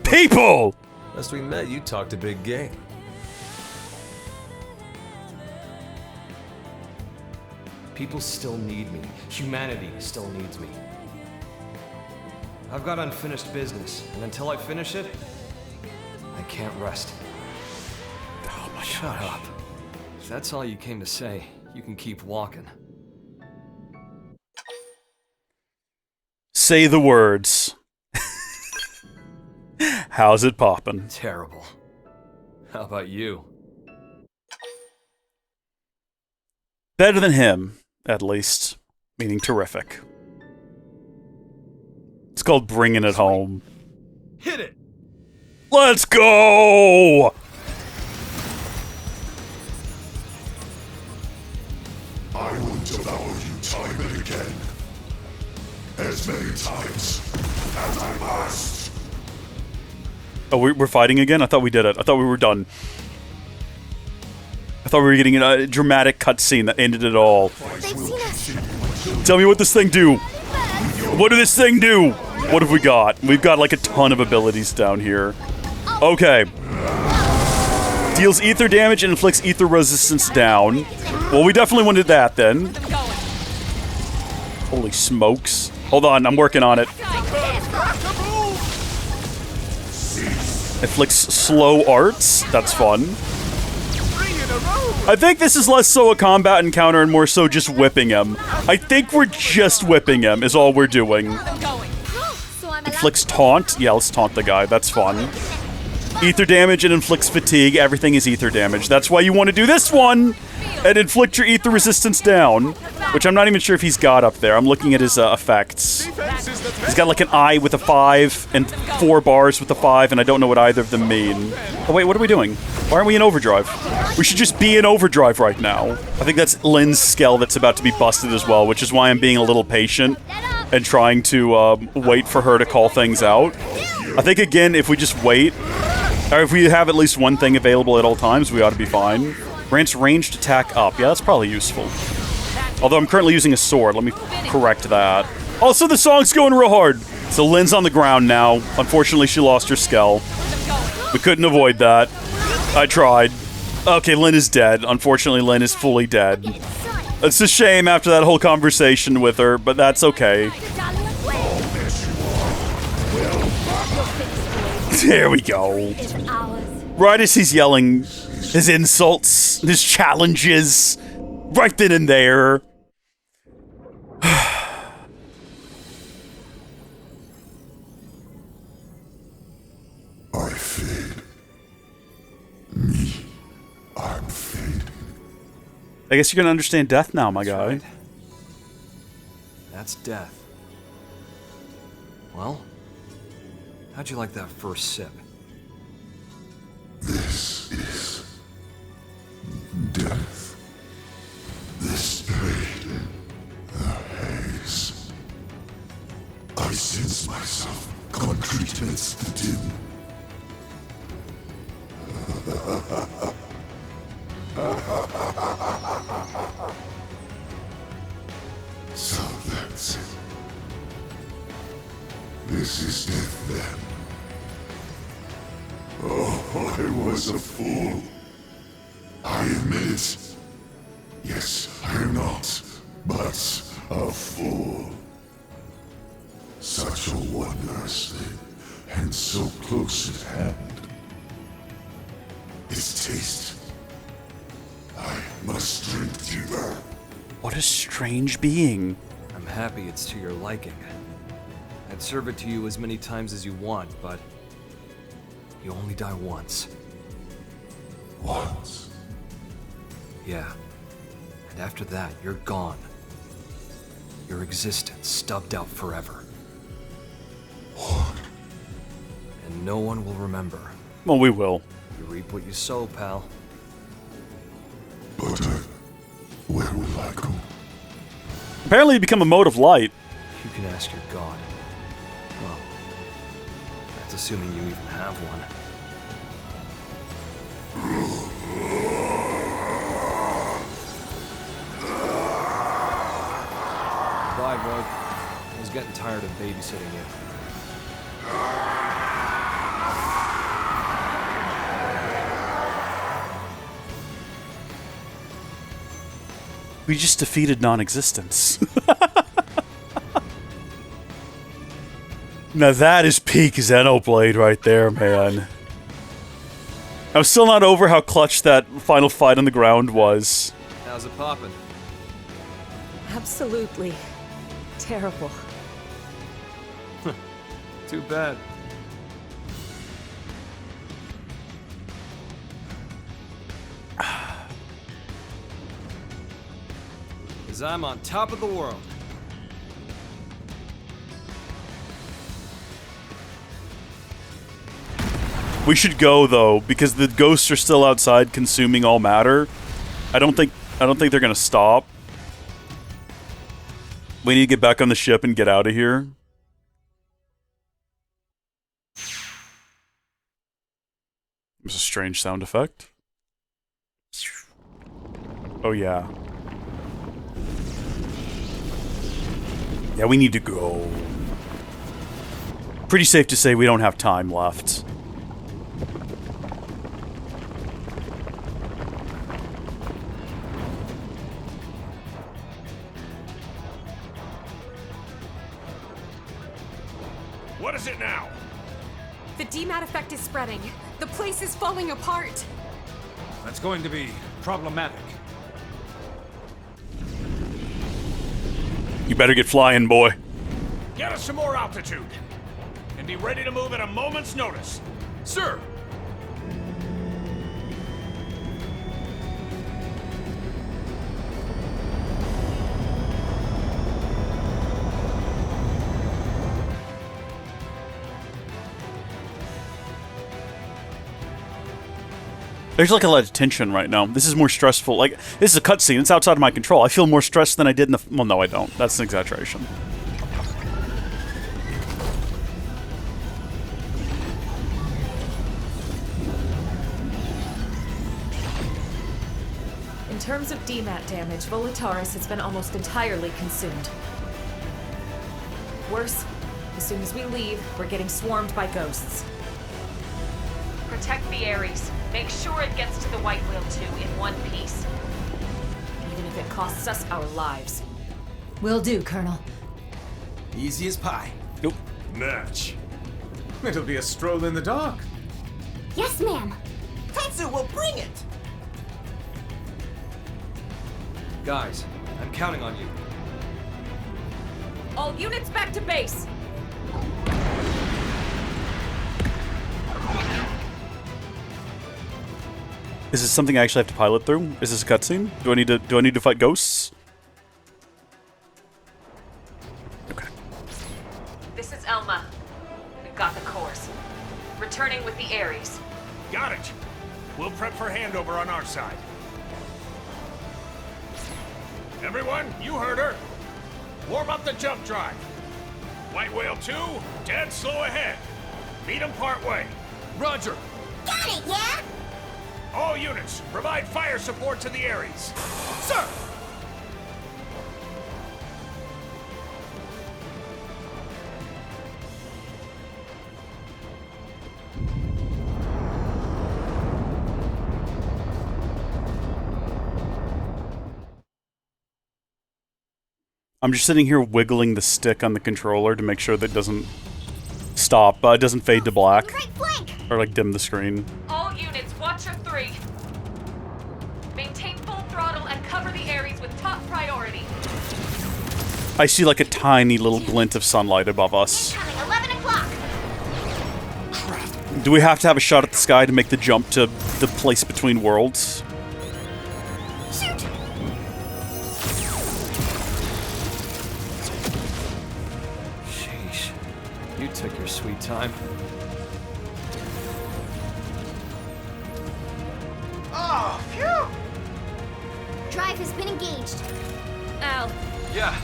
People! Last we met, you talked a big game. People still need me. Humanity still needs me. I've got unfinished business, and until I finish it, I can't rest. Oh my Shut up. If that's all you came to say, you can keep walking. Say the words. How's it poppin'? Terrible. How about you? Better than him, at least. Meaning terrific. It's called bringing it home. Hit it! Let's go! I will devour you time and again. As many times as I must. Oh, we're fighting again? I thought we did it. I thought we were done. I thought we were getting a dramatic cutscene that ended it all. They've seen us. Tell me what this thing do. What did this thing do? What have we got? We've got like a ton of abilities down here. Okay. Deals ether damage and inflicts ether resistance down. Well, we definitely wanted that then. Holy smokes. Hold on, I'm working on it. Inflicts slow arts. That's fun. I think this is less so a combat encounter and more so just whipping him. I think we're just whipping him is all we're doing. Inflicts taunt. Yeah, let's taunt the guy. That's fun. Ether damage and inflicts fatigue. Everything is ether damage. That's why you want to do this one and inflict your ether resistance down. which I'm not even sure if he's got up there. I'm looking at his effects. He's got like an eye with a 5 and 4 bars with a 5, and I don't know what either of them mean. Oh wait, what are we doing? Why aren't we in overdrive? We should just be in overdrive right now. I think that's Lin's Skell that's about to be busted as well, which is why I'm being a little patient and trying to wait for her to call things out. I think, again, if we just wait, or if we have at least one thing available at all times, we ought to be fine. Grants ranged attack up. Yeah, that's probably useful. Although I'm currently using a sword. Let me correct that. Also, the song's going real hard. So Lin's on the ground now. Unfortunately, she lost her Skell. We couldn't avoid that. I tried. Okay, Lin is dead. Unfortunately, Lin is fully dead. It's a shame after that whole conversation with her, but that's okay. There we go. Right as he's yelling his insults, his challenges, right then and there. I fade. Me, I'm fading. I guess you're gonna understand death now, my guy. Right. That's death. Well, how'd you like that first sip? This is death. This pain, the haze. I sense myself concrete amidst the dim. So that's it. This is death then. Oh, I was a fool. I admit it. Yes, I am not, but a fool. Such a wondrous thing, and so close at hand. Its taste. I must drink deeper. What a strange being. I'm happy it's to your liking. I'd serve it to you as many times as you want, but you only die once. Once? Yeah. And after that, you're gone. Your existence stubbed out forever. What? And no one will remember. Well, we will. You reap what you sow, pal. But where will I go? Apparently, you become a mode of light. You can ask your god. Well, that's assuming you even have one. Bye, Void. I was getting tired of babysitting you. We just defeated non-existence. Now that is peak Xenoblade right there, man. I'm still not over how clutch that final fight on the ground was. How's it poppin'? Absolutely terrible. Too bad. Cause I'm on top of the world. We should go though, because the ghosts are still outside consuming all matter. I don't think they're gonna stop. We need to get back on the ship and get out of here. It was a strange sound effect. Oh yeah. Yeah, we need to go. Pretty safe to say we don't have time left. What is it now? The DMAT effect is spreading. The place is falling apart. That's going to be problematic. You better get flying, boy. Get us some more altitude. And be ready to move at a moment's notice. Sir! There's like a lot of tension right now. This is more stressful. Like, this is a cutscene. It's outside of my control. I feel more stressed than I did in the... Well, no, I don't. That's an exaggeration. In terms of DMAT damage, Volitaris has been almost entirely consumed. Worse, as soon as we leave, we're getting swarmed by ghosts. Protect the Ares. Make sure it gets to the White Whale 2 in one piece. Even if it costs us our lives. Will do, Colonel. Easy as pie. Nope. Match. It'll be a stroll in the dark. Yes, ma'am. Tatsu will bring it! Guys, I'm counting on you. All units back to base! Is this something I actually have to pilot through? Is this a cutscene? Do I need to fight ghosts? Okay. This is Elma. We've got the course. Returning with the Ares. Got it. We'll prep for handover on our side. Everyone, you heard her. Warm up the jump drive. White Whale 2, dead slow ahead. Meet them part way. Roger. Got it, yeah? All units, provide fire support to the Ares. Sir! I'm just sitting here wiggling the stick on the controller to make sure that it doesn't stop, it doesn't fade to black. Or like dim the screen. All units, watch your 3. Maintain full throttle and cover the Ares with top priority. I see like a tiny little glint of sunlight above us. Coming 11 o'clock. Do we have to have a shot at the sky to make the jump to the place between worlds? Shoot! Sheesh. You took your sweet time. Oh, phew! Drive has been engaged. Al. Yeah,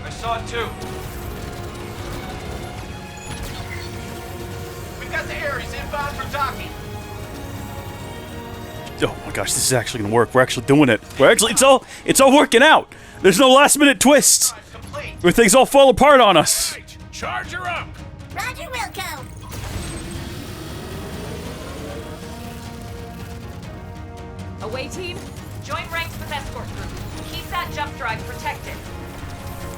I saw it too. We've got the Ares inbound for docking. Oh my gosh, this is actually gonna work. We're actually doing it. It's all working out. There's no last minute twists where things all fall apart on us. Charge her up. Roger, Wilco. Away team, join ranks with escort group. Keep that jump drive protected.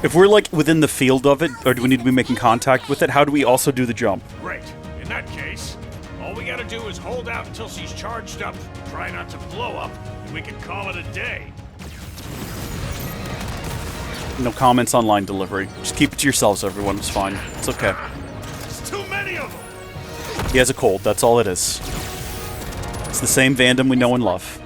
If we're like within the field of it, or do we need to be making contact with it, how do we also do the jump? Great. In that case, all we gotta do is hold out until she's charged up, try not to blow up, and we can call it a day. No comments on line delivery. Just keep it to yourselves, everyone. It's fine. It's okay. There's too many of them. He has a cold. That's all it is. It's the same Vandom we know and love.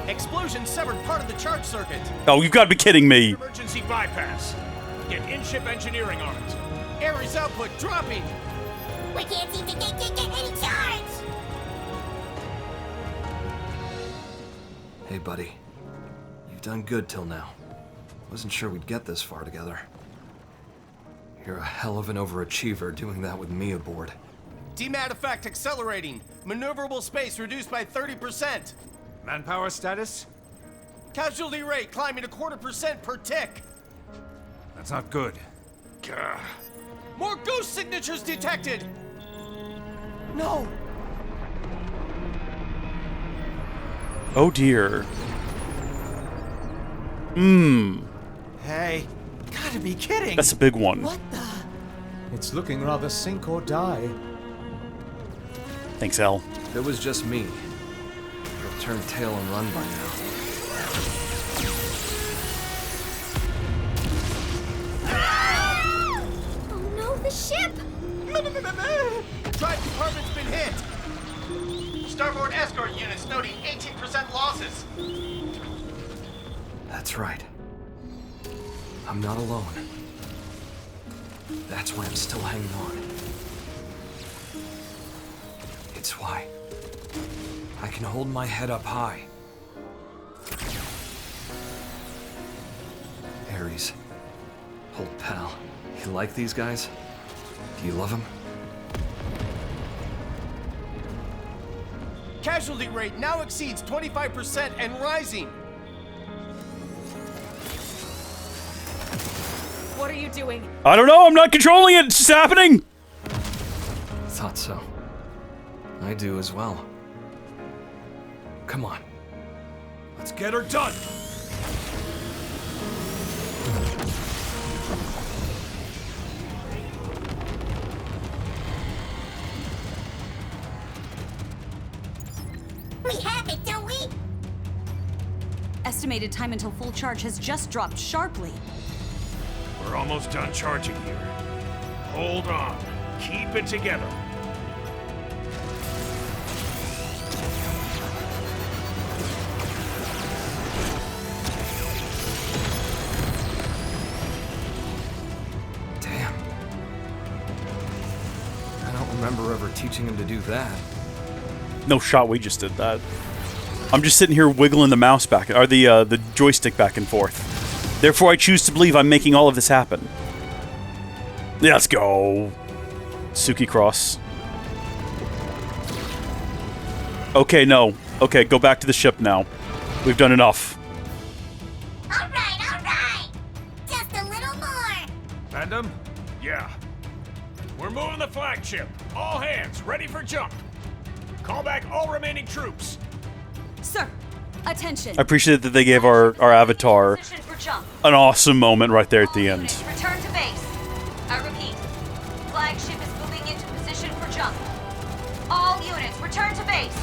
Explosion severed part of the charge circuit. Oh, you've got to be kidding me. Emergency bypass. Get in-ship engineering on it. Ares output dropping. We can't seem to get any charge. Hey, buddy. You've done good till now. Wasn't sure we'd get this far together. You're a hell of an overachiever doing that with me aboard. DMAT effect accelerating. Maneuverable space reduced by 30%. Manpower status? Casualty rate climbing 0.25% per tick. That's not good. Gah. More ghost signatures detected. No. Oh dear. Hey, gotta be kidding. That's a big one. What the? It's looking rather sink or die. Thanks, Al. If it was just me, I'd turn tail and run by now. Oh no, the ship! Drive compartment's been hit. escort units noting 18% losses. That's right. I'm not alone. That's why I'm still hanging on. It's why I can hold my head up high. Ares, old pal, you like these guys? Do you love them? Casualty rate now exceeds 25% and rising. What are you doing? I don't know, I'm not controlling it, it's just happening! Thought so. I do as well. Come on. Let's get her done! We have it, don't we? Estimated time until full charge has just dropped sharply. We're almost done charging here. Hold on. Keep it together. Damn. I don't remember ever teaching him to do that. No shot, we just did that. I'm just sitting here wiggling the mouse back, or the joystick back and forth. Therefore, I choose to believe I'm making all of this happen. Let's go. Suki Cross. Okay, no. Okay, go back to the ship now. We've done enough. All right. Just a little more. Fandom? Yeah. We're moving the flagship. All hands, ready for jump. Call back all remaining troops. Sir, attention. I appreciate that they gave our avatar Position for jump. an awesome moment right there at the end. Return to base. I repeat, flagship is moving into position for jump. All units, return to base.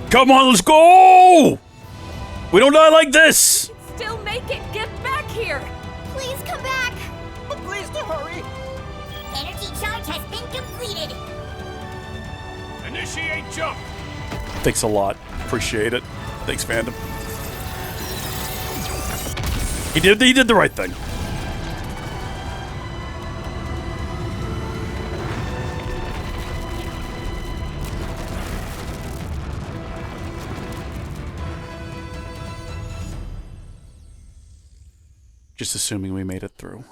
Come on, let's go! We don't die like this! Still make it! Get back here! Please come back! But please to hurry! Energy charge has been completed! Initiate jump! Thanks a lot. Appreciate it. Thanks, fandom. He did the right thing. Just assuming we made it through.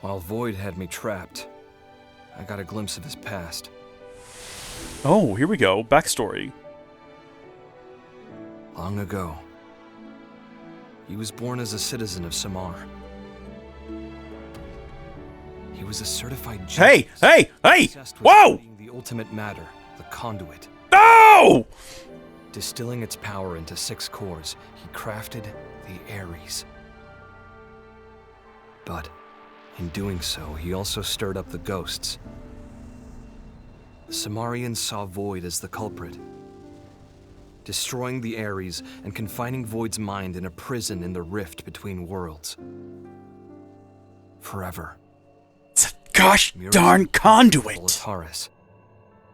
While Void had me trapped, I got a glimpse of his past. Oh, here we go. Backstory. Long ago, he was born as a citizen of Samar. He was a certified genius. Hey! Obsessed with Whoa! studying the ultimate matter, the conduit. No! Distilling its power into 6 cores, he crafted the Ares. But in doing so, he also stirred up the ghosts. The Samarians saw Void as the culprit, destroying the Ares and confining Void's mind in a prison in the rift between worlds. Forever. Gosh darn conduit! Volitaris.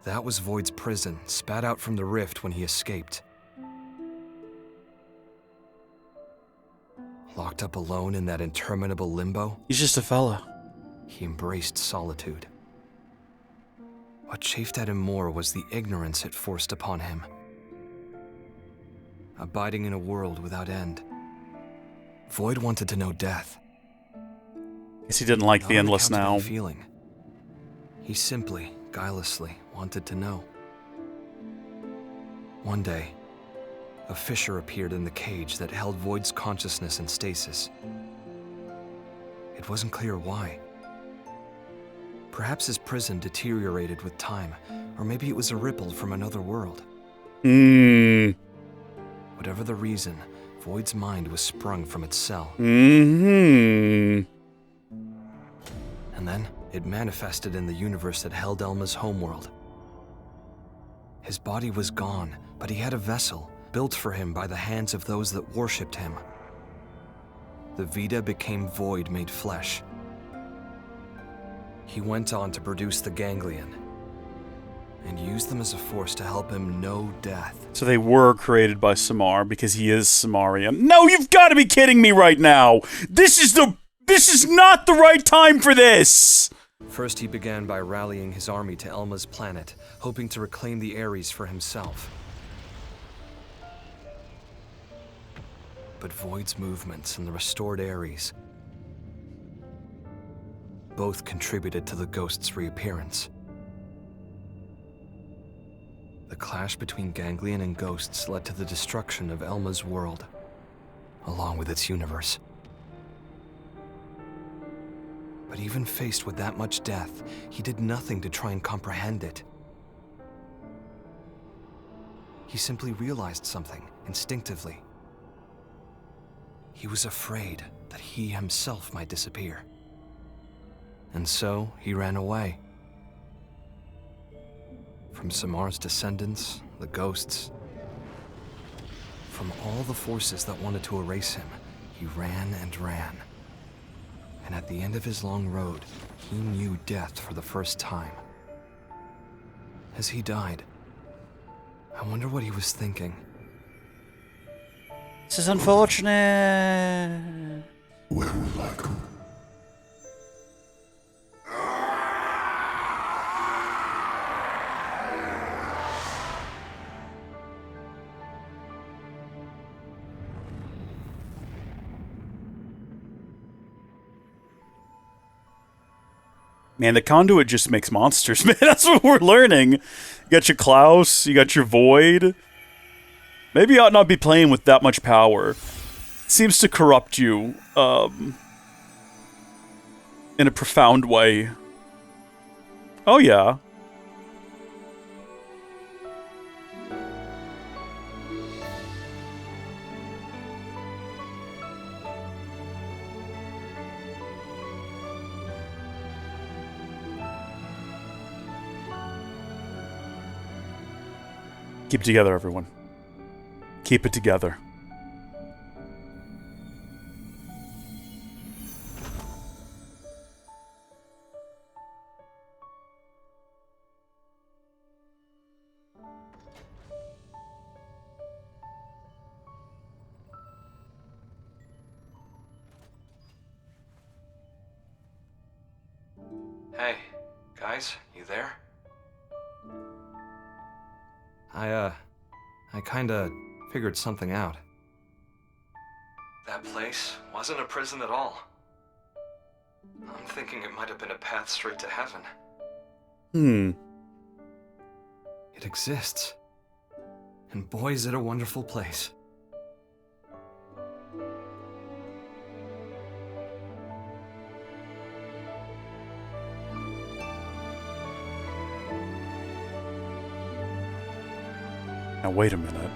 That was Void's prison, spat out from the rift when he escaped. Locked up alone in that interminable limbo? He's just a fella. He embraced solitude. What chafed at him more was the ignorance it forced upon him. Abiding in a world without end. Void wanted to know death. Guess he didn't like the endless now. Feeling. He simply, guilelessly, wanted to know. One day, a fissure appeared in the cage that held Void's consciousness in stasis. It wasn't clear why. Perhaps his prison deteriorated with time, Or maybe it was a ripple from another world. Whatever the reason, Void's mind was sprung from its cell. And then, it manifested in the universe that held Elma's homeworld. His body was gone, but he had a vessel, built for him by the hands of those that worshipped him. The Vita became Void made flesh. He went on to produce the ganglion, and used them as a force to help him know death. So they were created by Samar because he is Samarian. No, you've got to be kidding me right now! This is not the right time for this! First, he began by rallying his army to Elma's planet, hoping to reclaim the Ares for himself. But Void's movements and the restored Ares both contributed to the ghost's reappearance. The clash between Ganglion and ghosts led to the destruction of Elma's world, along with its universe. But even faced with that much death, he did nothing to try and comprehend it. He simply realized something, instinctively. He was afraid that he himself might disappear. And so, he ran away. From Samar's descendants, the ghosts, from all the forces that wanted to erase him, he ran and ran. And at the end of his long road, he knew death for the first time. As he died, I wonder what he was thinking. This is unfortunate. Where will I go? Man, the conduit just makes monsters, man. That's what we're learning. You got your Klaus, you got your Void. Maybe you ought not be playing with that much power. It seems to corrupt you, in a profound way. Oh, yeah. Keep it together, everyone. Keep it together. Hey, guys, you there? I kinda figured something out. That place wasn't a prison at all. I'm thinking it might have been a path straight to heaven. It exists. And boy, is it a wonderful place. Now wait a minute.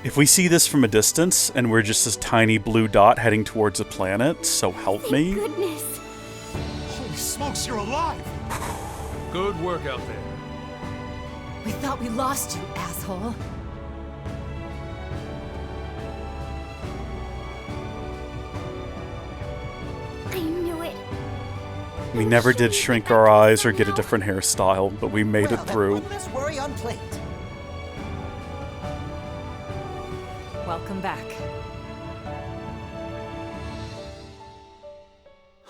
If we see this from a distance, and we're just this tiny blue dot heading towards a planet, so help me. Goodness. Holy smokes, you're alive! Good work out there. We thought we lost you, asshole. I knew it. We never did shrink our eyes or get a different hairstyle, but we made it through. Let's worry on plate. Welcome back.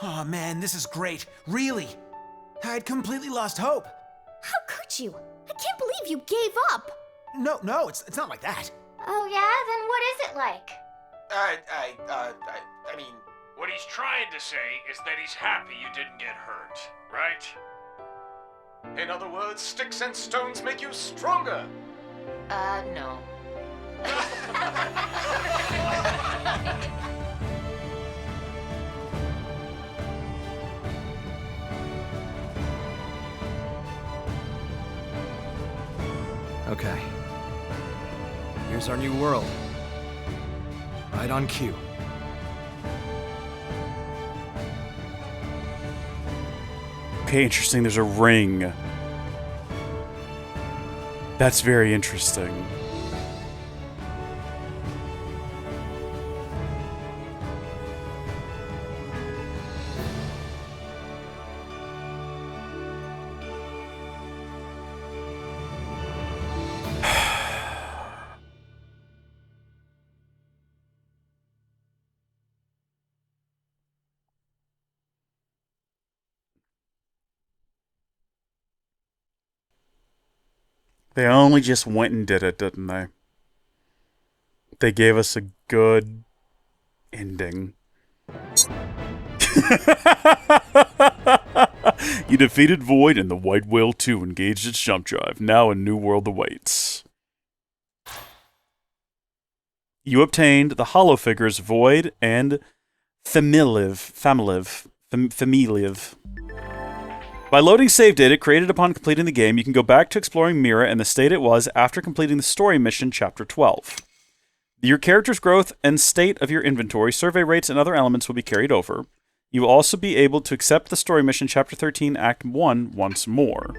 Oh man, this is great. Really. I'd completely lost hope. How could you? I can't believe you gave up. No, it's not like that. Oh yeah? Then what is it like? I mean... What he's trying to say is that he's happy you didn't get hurt, right? In other words, sticks and stones make you stronger. No. Okay. Here's our new world. Right on cue. Okay, interesting. There's a ring. That's very interesting. They only just went and did it, didn't they? They gave us a good ending. You defeated Void and the White Whale 2 engaged its jump drive. Now a new world awaits. You obtained the hollow figures Void and Familiv. By loading save data created upon completing the game, you can go back to exploring Mira in the state it was after completing the story mission Chapter 12. Your character's growth and state of your inventory, survey rates, and other elements will be carried over. You will also be able to accept the story mission Chapter 13 Act 1 once more.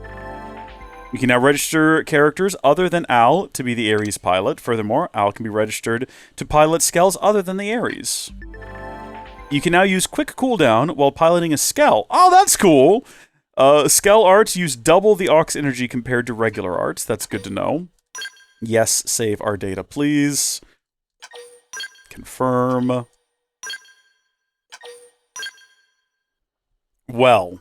You can now register characters other than Al to be the Ares pilot. Furthermore, Al can be registered to pilot Skells other than the Ares. You can now use quick cooldown while piloting a Skell. Oh, that's cool! Skell arts use double the Aux energy compared to regular arts. That's good to know. Yes, save our data, please. Confirm. Well.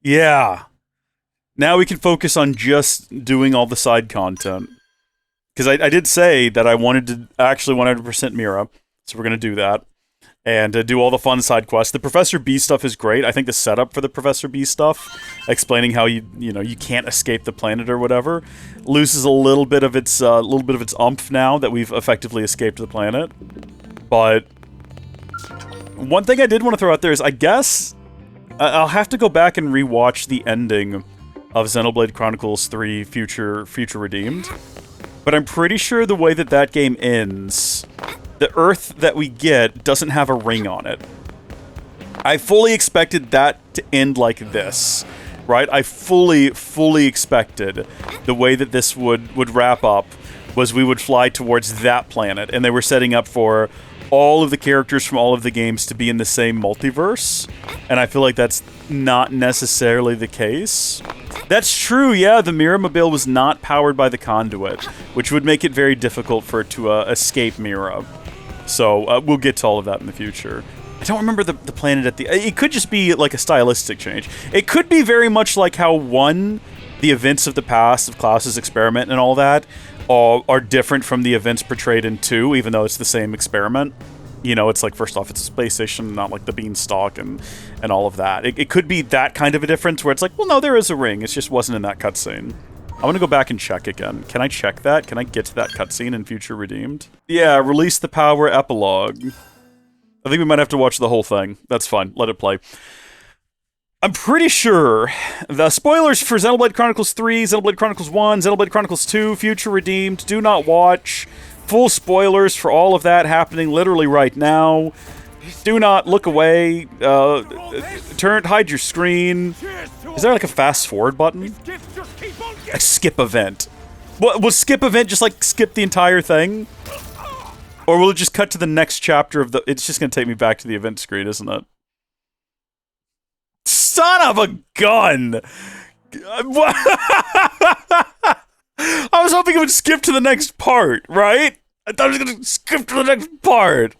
Yeah. Now we can focus on just doing all the side content. Because I did say that I wanted to actually 100% Mira, so we're going to do that. And do all the fun side quests. The Professor B stuff is great. I think the setup for the Professor B stuff, explaining how you can't escape the planet or whatever, loses a little bit of its oomph now that we've effectively escaped the planet. But one thing I did want to throw out there is I guess I'll have to go back and rewatch the ending of Xenoblade Chronicles 3 Future Redeemed. But I'm pretty sure the way that game ends, the Earth that we get doesn't have a ring on it. I fully expected that to end like this, right? I fully expected the way that this would wrap up was we would fly towards that planet, and they were setting up for all of the characters from all of the games to be in the same multiverse, and I feel like that's not necessarily the case. That's true, yeah, the Miramobile was not powered by the conduit, which would make it very difficult for it to escape Mira. So, we'll get to all of that in the future. I don't remember the planet at the... It could just be, like, a stylistic change. It could be very much like how, the events of the past of Klaus's experiment and all that are different from the events portrayed in 2, even though it's the same experiment. You know, it's like, first off, it's a space station, not like the beanstalk and all of that. It could be that kind of a difference where it's like, well, no, there is a ring. It just wasn't in that cutscene. I'm going to go back and check again. Can I check that? Can I get to that cutscene in Future Redeemed? Yeah, release the power epilogue. I think we might have to watch the whole thing. That's fine. Let it play. I'm pretty sure the spoilers for Xenoblade Chronicles 3, Xenoblade Chronicles 1, Xenoblade Chronicles 2, Future Redeemed, do not watch. Full spoilers for all of that happening literally right now. Do not look away. Hide your screen. Is there like a fast forward button? A skip event. Will skip event just like skip the entire thing? Or will it just cut to the next chapter of the... It's just going to take me back to the event screen, isn't it? Son of a gun! I was hoping it would skip to the next part, right? I thought it was going to skip to the next part.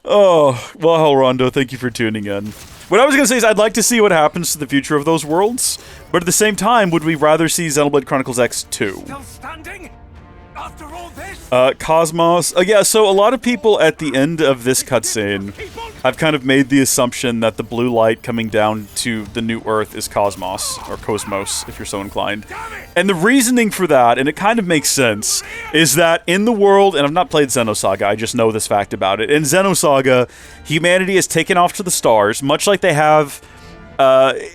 Oh, well, Rondo, thank you for tuning in. What I was going to say is I'd like to see what happens to the future of those worlds, but at the same time, would we rather see Xenoblade Chronicles X 2? Still standing? After all this? Cosmos. Yeah, so a lot of people at the end of this cutscene I've kind of made the assumption that the blue light coming down to the new Earth is Cosmos, or Cosmos, if you're so inclined. And the reasoning for that, and it kind of makes sense, is that in the world, and I've not played Xenosaga, I just know this fact about it. In Xenosaga, humanity is taken off to the stars, much like they have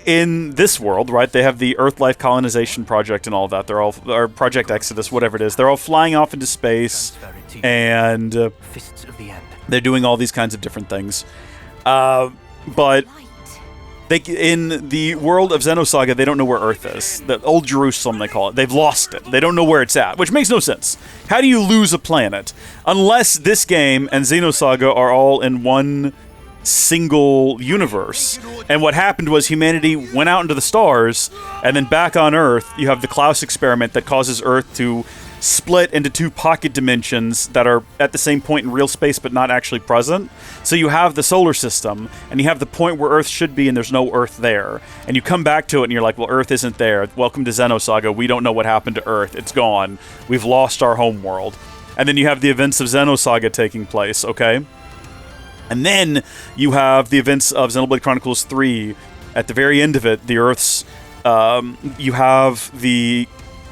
in this world, right? They have the Earth Life Colonization Project and all that. They're all, or Project Exodus, whatever it is. They're all flying off into space, and they're doing all these kinds of different things. But in the world of Xenosaga, they don't know where Earth is. The Old Jerusalem, they call it. They've lost it. They don't know where it's at, which makes no sense. How do you lose a planet? Unless this game and Xenosaga are all in one single universe. And what happened was humanity went out into the stars, and then back on Earth, you have the Klaus experiment that causes Earth to split into two pocket dimensions that are at the same point in real space but not actually present. So you have the solar system, and you have the point where Earth should be, and there's no Earth there. And you come back to it, and you're like, well, Earth isn't there. Welcome to Xenosaga. We don't know what happened to Earth. It's gone. We've lost our home world. And then you have the events of Xenosaga taking place, okay? And then you have the events of Xenoblade Chronicles 3. At the very end of it, the Earth's... you have the...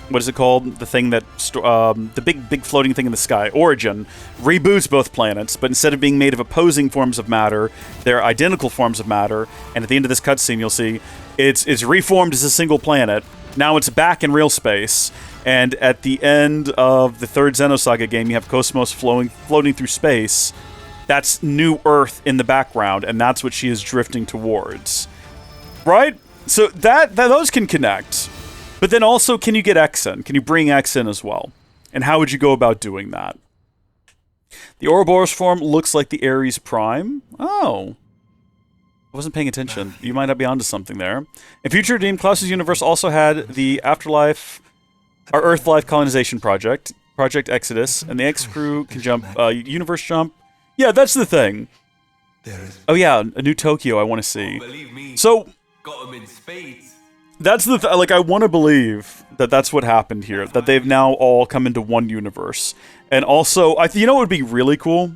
What is it called? The thing that... the big floating thing in the sky. Origin. Reboots both planets, but instead of being made of opposing forms of matter, they're identical forms of matter. And at the end of this cutscene, you'll see it's reformed as a single planet. Now it's back in real space. And at the end of the third Xenosaga game, you have Cosmos floating through space. That's New Earth in the background, and that's what she is drifting towards. Right? So those can connect. But then also, can you get X in? Can you bring X in as well? And how would you go about doing that? The Ouroboros form looks like the Ares Prime. Oh. I wasn't paying attention. You might not be onto something there. In Future Redeemed, Klaus's universe also had the Afterlife, or Earth Life Colonization Project, Project Exodus, and the X crew can jump, universe jump. Yeah, that's the thing. Oh yeah, a new Tokyo I want to see. So, that's the like, I want to believe that that's what happened here, that they've now all come into one universe. And also, you know what would be really cool?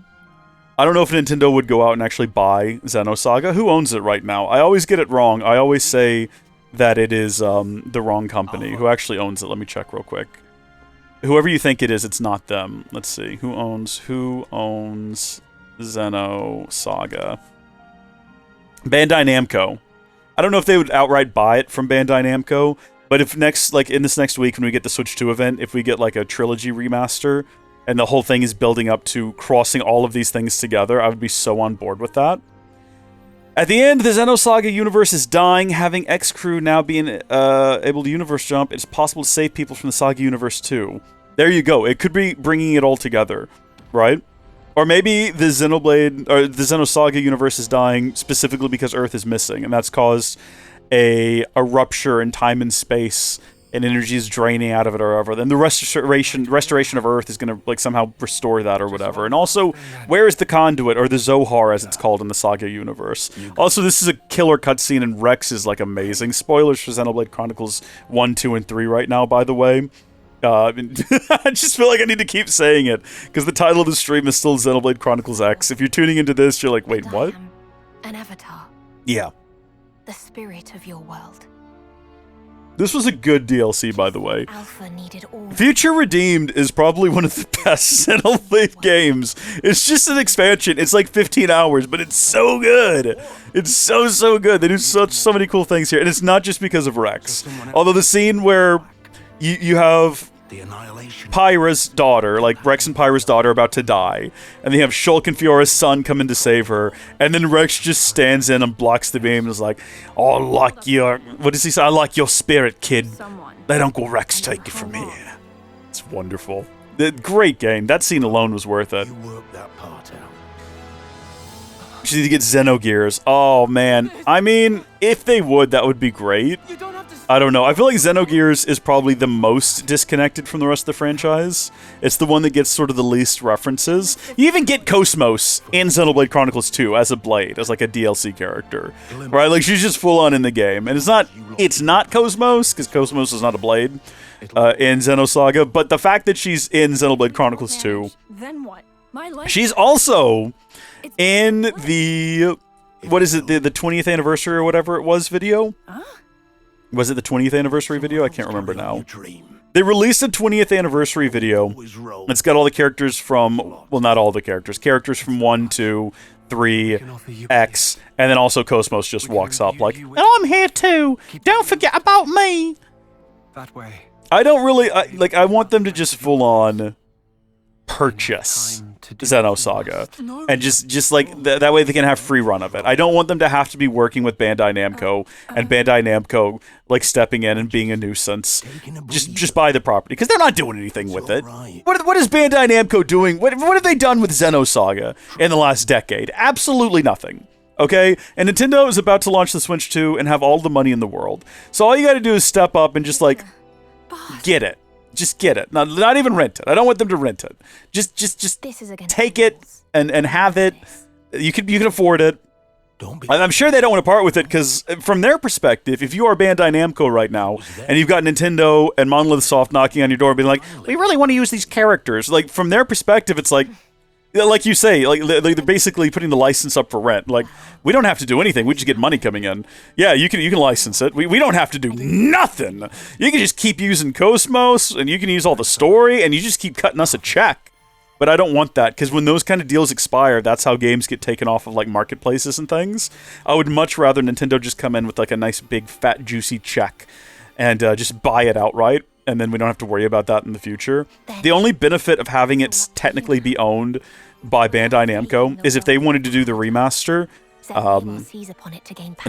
I don't know if Nintendo would go out and actually buy Xenosaga. Who owns it right now? I always get it wrong. I always say that it is the wrong company. Who actually owns it? Let me check real quick. Whoever you think it is, it's not them. Let's see. Who owns Xenosaga? Bandai Namco. I don't know if they would outright buy it from Bandai Namco, but if in this next week when we get the Switch 2 event, if we get like a trilogy remaster and the whole thing is building up to crossing all of these things together, I would be so on board with that. At the end, the Xenosaga universe is dying, having X-Crew now being able to universe jump. It's possible to save people from the Saga universe too. There you go. It could be bringing it all together, right? Or maybe the Xenoblade, or the Xenosaga universe is dying specifically because Earth is missing, and that's caused a rupture in time and space, and energy is draining out of it or whatever. Then the restoration of Earth is going to like somehow restore that or whatever. And also, where is the conduit, or the Zohar as it's called in the Saga universe? Also, this is a killer cutscene, and Rex is like amazing. Spoilers for Xenoblade Chronicles 1, 2, and 3 right now, by the way. I just feel like I need to keep saying it, because the title of the stream is still Xenoblade Chronicles X. If you're tuning into this, you're like, wait, what? An avatar. Yeah. The spirit of your world. This was a good DLC, by the way. Alpha needed all. Future Redeemed is probably one of the best Xenoblade games. It's just an expansion. It's like 15 hours, but it's so good. It's so good. They do so many cool things here, and it's not just because of Rex. Although the scene where you have Pyra's daughter, like Rex and Pyra's daughter, about to die, and they have Shulk and Fiora's son come in to save her, and then Rex just stands in and blocks the beam and is like, "Oh, like your, what does he say? I like your spirit, kid. Let Uncle Rex take it from here." It's wonderful. Great game. That scene alone was worth it. You worked that part out. You need to get Xenogears. Oh man, I mean, if they would, that would be great. I don't know. I feel like Xenogears is probably the most disconnected from the rest of the franchise. It's the one that gets sort of the least references. You even get Cosmos in Xenoblade Chronicles 2 as a Blade, as like a DLC character. Right? Like, she's just full on in the game. And it's not Cosmos, because Cosmos is not a Blade in Xenosaga, but the fact that she's in Xenoblade Chronicles 2, Then what? My life. she's also in the, what is it, the 20th anniversary or whatever it was video? Was it the 20th anniversary video? I can't remember now. They released a 20th anniversary video. It's got all the characters from, well, not all the characters. Characters from 1, 2, 3, X, and then also Cosmos just walks up like, and I'm here too. Don't forget about me. That way. I don't really, I want them to just full on purchase Xenosaga, and just like that way they can have free run of it. I don't want them to have to be working with Bandai Namco and Bandai Namco like stepping in and being a nuisance. Just buy the property because they're not doing anything with it. What is Bandai Namco doing? What have they done with Xenosaga in the last decade? Absolutely nothing. Okay, and Nintendo is about to launch the Switch 2 and have all the money in the world. So all you got to do is step up and just like get it. Just get it. Not even rent it. I don't want them to rent it. Just take it and have it. You can afford it. I'm sure they don't want to part with it because from their perspective, if you are Bandai Namco right now and you've got Nintendo and Monolith Soft knocking on your door being like, we really want to use these characters. Like from their perspective, it's like you say, like they're basically putting the license up for rent. Like we don't have to do anything. We just get money coming in. Yeah, you can license it. We don't have to do nothing. You can just keep using Cosmos and you can use all the story and you just keep cutting us a check. But I don't want that because when those kind of deals expire, that's how games get taken off of like marketplaces and things. I would much rather Nintendo just come in with like a nice big fat juicy check and just buy it outright. And then we don't have to worry about that in the future. The only benefit of having it technically be owned by Bandai Namco is if they wanted to do the remaster,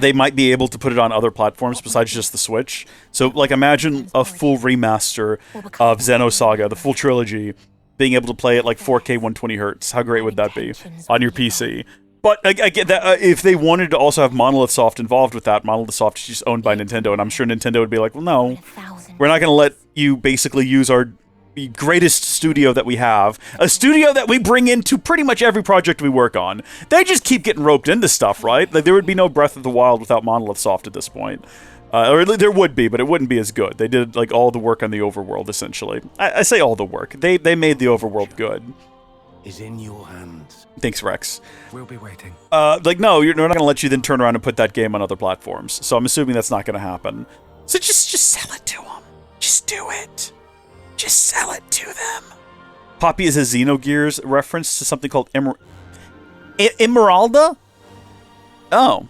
they might be able to put it on other platforms besides just the Switch. So, like, imagine a full remaster of Xenosaga, the full trilogy, being able to play at like 4K 120 Hz. How great would that be on your PC? But I get that if they wanted to also have Monolith Soft involved with that, Monolith Soft is just owned by Nintendo, and I'm sure Nintendo would be like, well, no, we're not going to let you basically use our greatest studio that we have, a studio that we bring into pretty much every project we work on. They just keep getting roped into stuff, right? Like there would be no Breath of the Wild without Monolith Soft at this point. Or there would be, but it wouldn't be as good. They did like all the work on the overworld, essentially. I say all the work. They made the overworld good. Is in your hands. Thanks, Rex. We'll be waiting. Like, no, we're not going to let you then turn around and put that game on other platforms. So I'm assuming that's not going to happen. So just sell it to them. Just do it. Just sell it to them. Poppy is a Xenogears reference to something called Emeralda? Oh.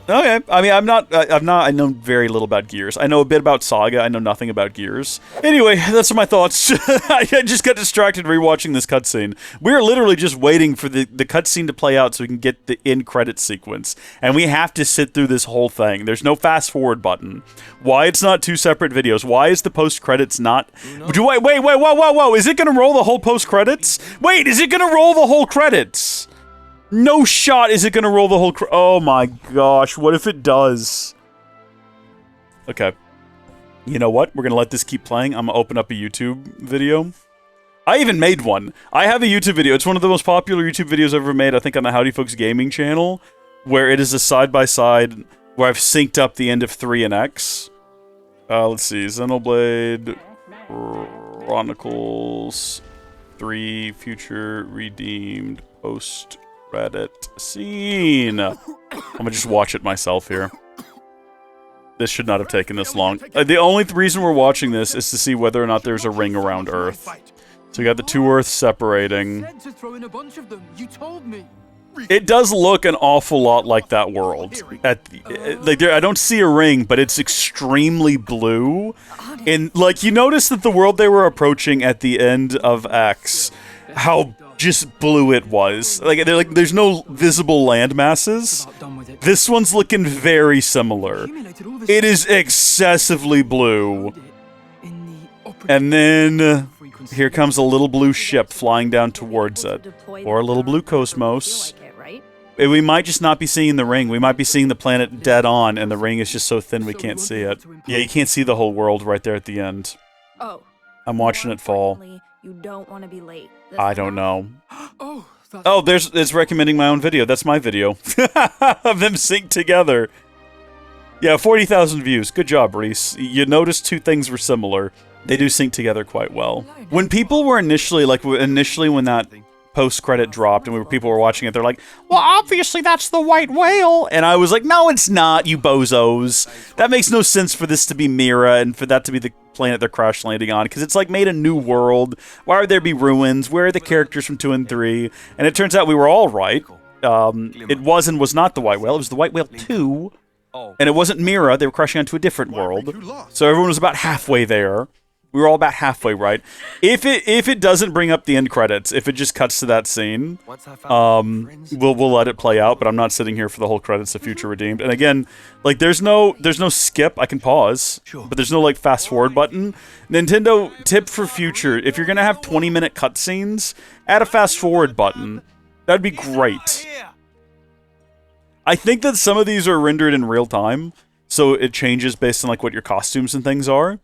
Okay. I mean, I know very little about Gears. I know a bit about Saga. I know nothing about Gears. Anyway, that's my thoughts. I just got distracted rewatching this cutscene. We're literally just waiting for the cutscene to play out so we can get the end credit sequence. And we have to sit through this whole thing. There's no fast forward button. Why it's not 2 separate videos? Why is the post credits not? Wait, whoa. Is it going to roll the whole post credits? Wait, is it going to roll the whole credits? No shot is it going to roll the whole oh my gosh, what if it does? Okay. You know what? We're going to let this keep playing. I'm going to open up a YouTube video. I even made one. I have a YouTube video. It's one of the most popular YouTube videos I've ever made, I think on the Howdy Folks gaming channel, where it is a side-by-side where I've synced up the end of 3 and X. Let's see. Xenoblade Chronicles 3 Future Redeemed Post Reddit scene. I'm gonna just watch it myself here. This should not have taken this long. The only reason we're watching this is to see whether or not there's a ring around Earth. So we got the 2 Earths separating. It does look an awful lot like that world. I don't see a ring, but it's extremely blue. And like you notice that the world they were approaching at the end of X, how just blue it was. There's no visible land masses. This one's looking very similar. It is excessively blue. And then here comes a little blue ship flying down towards it. Or a little blue cosmos. We might just not be seeing the ring. We might be seeing the planet dead on, and the ring is just so thin we can't see it. Yeah, you can't see the whole world right there at the end. Oh. I'm watching it fall. You don't want to be late. I don't know. Oh, it's recommending my own video. That's my video. Of them synced together. Yeah, 40,000 views. Good job, Rees. You noticed 2 things were similar. They do sync together quite well. When people were initially when that post-credit dropped and people were watching it, they're like, well, obviously that's the white whale. And I was like, no, it's not, you bozos. That makes no sense for this to be Mira and for that to be the planet they're crash landing on, because it's like made a new world. Why would there be ruins? Where are the characters from 2 and 3? And it turns out we were all right. It was not the white whale. It was the white whale 2. And it wasn't Mira. They were crashing onto a different world. So everyone was about halfway there. We were all about halfway right. If it doesn't bring up the end credits, if it just cuts to that scene, we'll let it play out. But I'm not sitting here for the whole credits of Future Redeemed. And again, like there's no skip. I can pause, but there's no like fast forward button. Nintendo tip for future: if you're gonna have 20-minute cutscenes, add a fast forward button. That'd be great. I think that some of these are rendered in real time, so it changes based on like what your costumes and things are.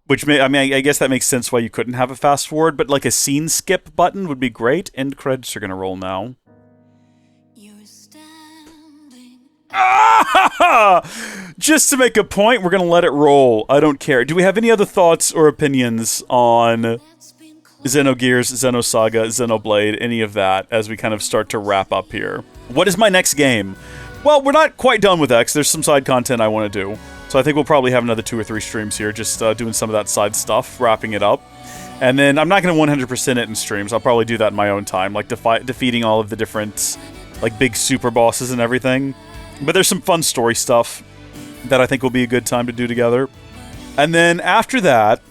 Which I guess that makes sense why you couldn't have a fast forward, but like a scene skip button would be great. End credits are gonna roll now. Just to make a point, we're gonna let it roll. I don't care. Do we have any other thoughts or opinions on Xenogears, Xenosaga, Xenoblade, any of that, as we kind of start to wrap up here? What is my next game? Well, we're not quite done with X. There's some side content I want to do. So I think we'll probably have another 2 or 3 streams here, just doing some of that side stuff, wrapping it up. And then I'm not going to 100% it in streams. I'll probably do that in my own time, like defeating all of the different like big super bosses and everything. But there's some fun story stuff that I think will be a good time to do together. And then after that,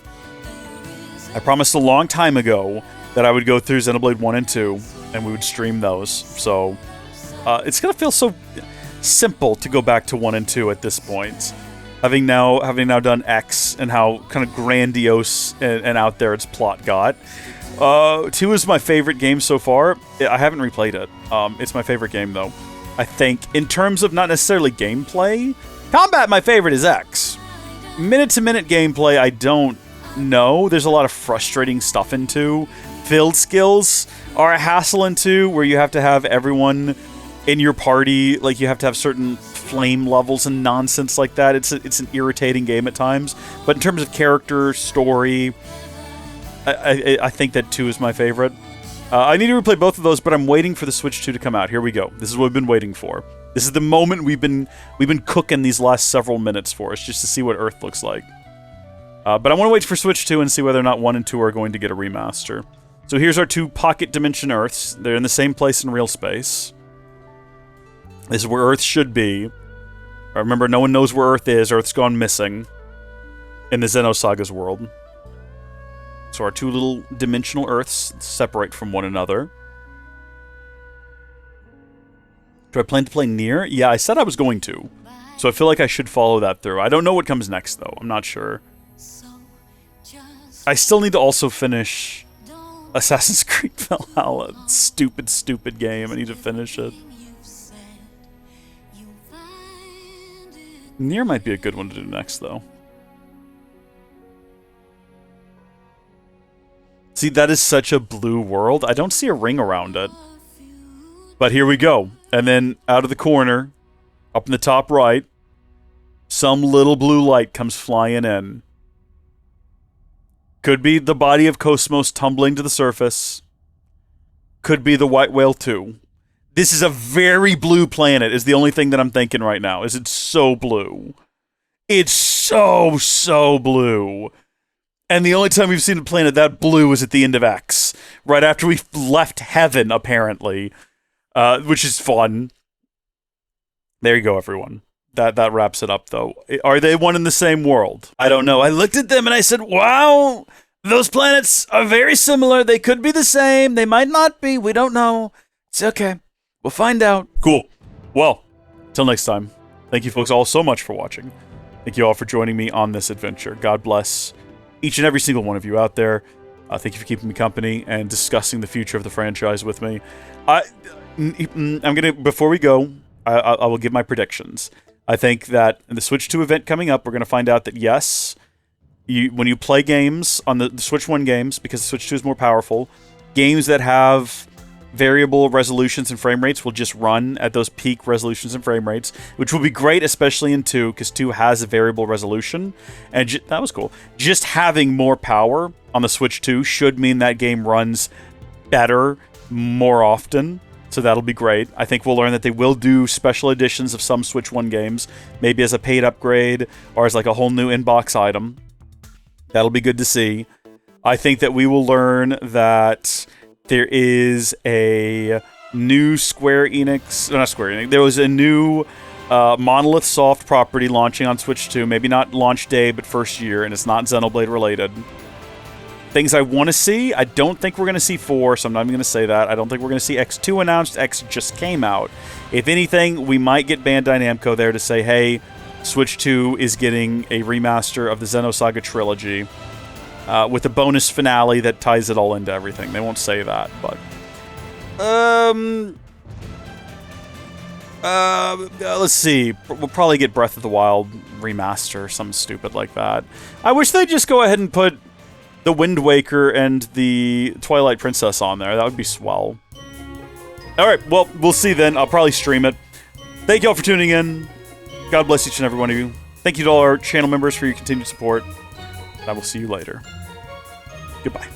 I promised a long time ago that I would go through Xenoblade 1 and 2, and we would stream those. So it's going to feel so simple to go back to 1 and 2 at this point. Having now done X and how kind of grandiose and out there its plot got. 2 is my favorite game so far. I haven't replayed it. It's my favorite game though. I think in terms of not necessarily gameplay, combat my favorite is X. Minute-to-minute gameplay, I don't know. There's a lot of frustrating stuff in 2. Field skills are a hassle in 2, where you have to have everyone in your party, like you have to have certain flame levels and nonsense like that. It's an irritating game at times. But in terms of character, story, I think that 2 is my favorite. I need to replay both of those, but I'm waiting for the Switch 2 to come out. Here we go. This is what we've been waiting for. This is the moment we've been cooking these last several minutes for us, just to see what Earth looks like. But I want to wait for Switch 2 and see whether or not 1 and 2 are going to get a remaster. So here's our 2 pocket dimension Earths. They're in the same place in real space. This is where Earth should be. Remember, no one knows where Earth is. Earth's gone missing in the Xenosaga's world. So our 2 little dimensional Earths separate from one another. Do I plan to play Nier? Yeah, I said I was going to. So I feel like I should follow that through. I don't know what comes next, though. I'm not sure. I still need to also finish Assassin's Creed Valhalla. Stupid, stupid game. I need to finish it. Nier might be a good one to do next, though. See, that is such a blue world. I don't see a ring around it. But here we go. And then out of the corner, up in the top right, some little blue light comes flying in. Could be the body of Cosmos tumbling to the surface. Could be the white whale too. This is a very blue planet, is the only thing that I'm thinking right now, is it's so blue. It's so, so blue. And the only time we've seen a planet that blue is at the end of X. Right after we left heaven, apparently. Which is fun. There you go, everyone. That wraps it up, though. Are they one in the same world? I don't know. I looked at them and I said, wow, those planets are very similar. They could be the same. They might not be. We don't know. It's okay. We'll find out. Cool. Well, till next time. Thank you folks all so much for watching. Thank you all for joining me on this adventure. God bless each and every single one of you out there. Thank you for keeping me company and discussing the future of the franchise with me. I'm gonna, before we go, I will give my predictions. I think that in the Switch 2 event coming up, we're gonna find out that yes, when you play games on the Switch 1 games, because the Switch 2 is more powerful, games that have variable resolutions and frame rates will just run at those peak resolutions and frame rates, which will be great, especially in 2, because 2 has a variable resolution, and that was cool. Just having more power on the Switch 2 should mean that game runs better more often, so that'll be great. I think we'll learn that they will do special editions of some Switch 1 games, maybe as a paid upgrade or as like a whole new inbox item. That'll be good to see. I think that we will learn that there is a new there was a new Monolith Soft property launching on Switch 2, maybe not launch day, but first year, and it's not Xenoblade related. Things I want to see, I don't think we're going to see 4, so I'm not even going to say that. I don't think we're going to see X2 announced. X just came out. If anything, we might get Bandai Namco there to say, hey, Switch 2 is getting a remaster of the Xenosaga trilogy with a bonus finale that ties it all into everything. They won't say that, but... let's see. We'll probably get Breath of the Wild remaster or something stupid like that. I wish they'd just go ahead and put the Wind Waker and the Twilight Princess on there. That would be swell. Alright, well, we'll see then. I'll probably stream it. Thank you all for tuning in. God bless each and every one of you. Thank you to all our channel members for your continued support. I will see you later. Goodbye.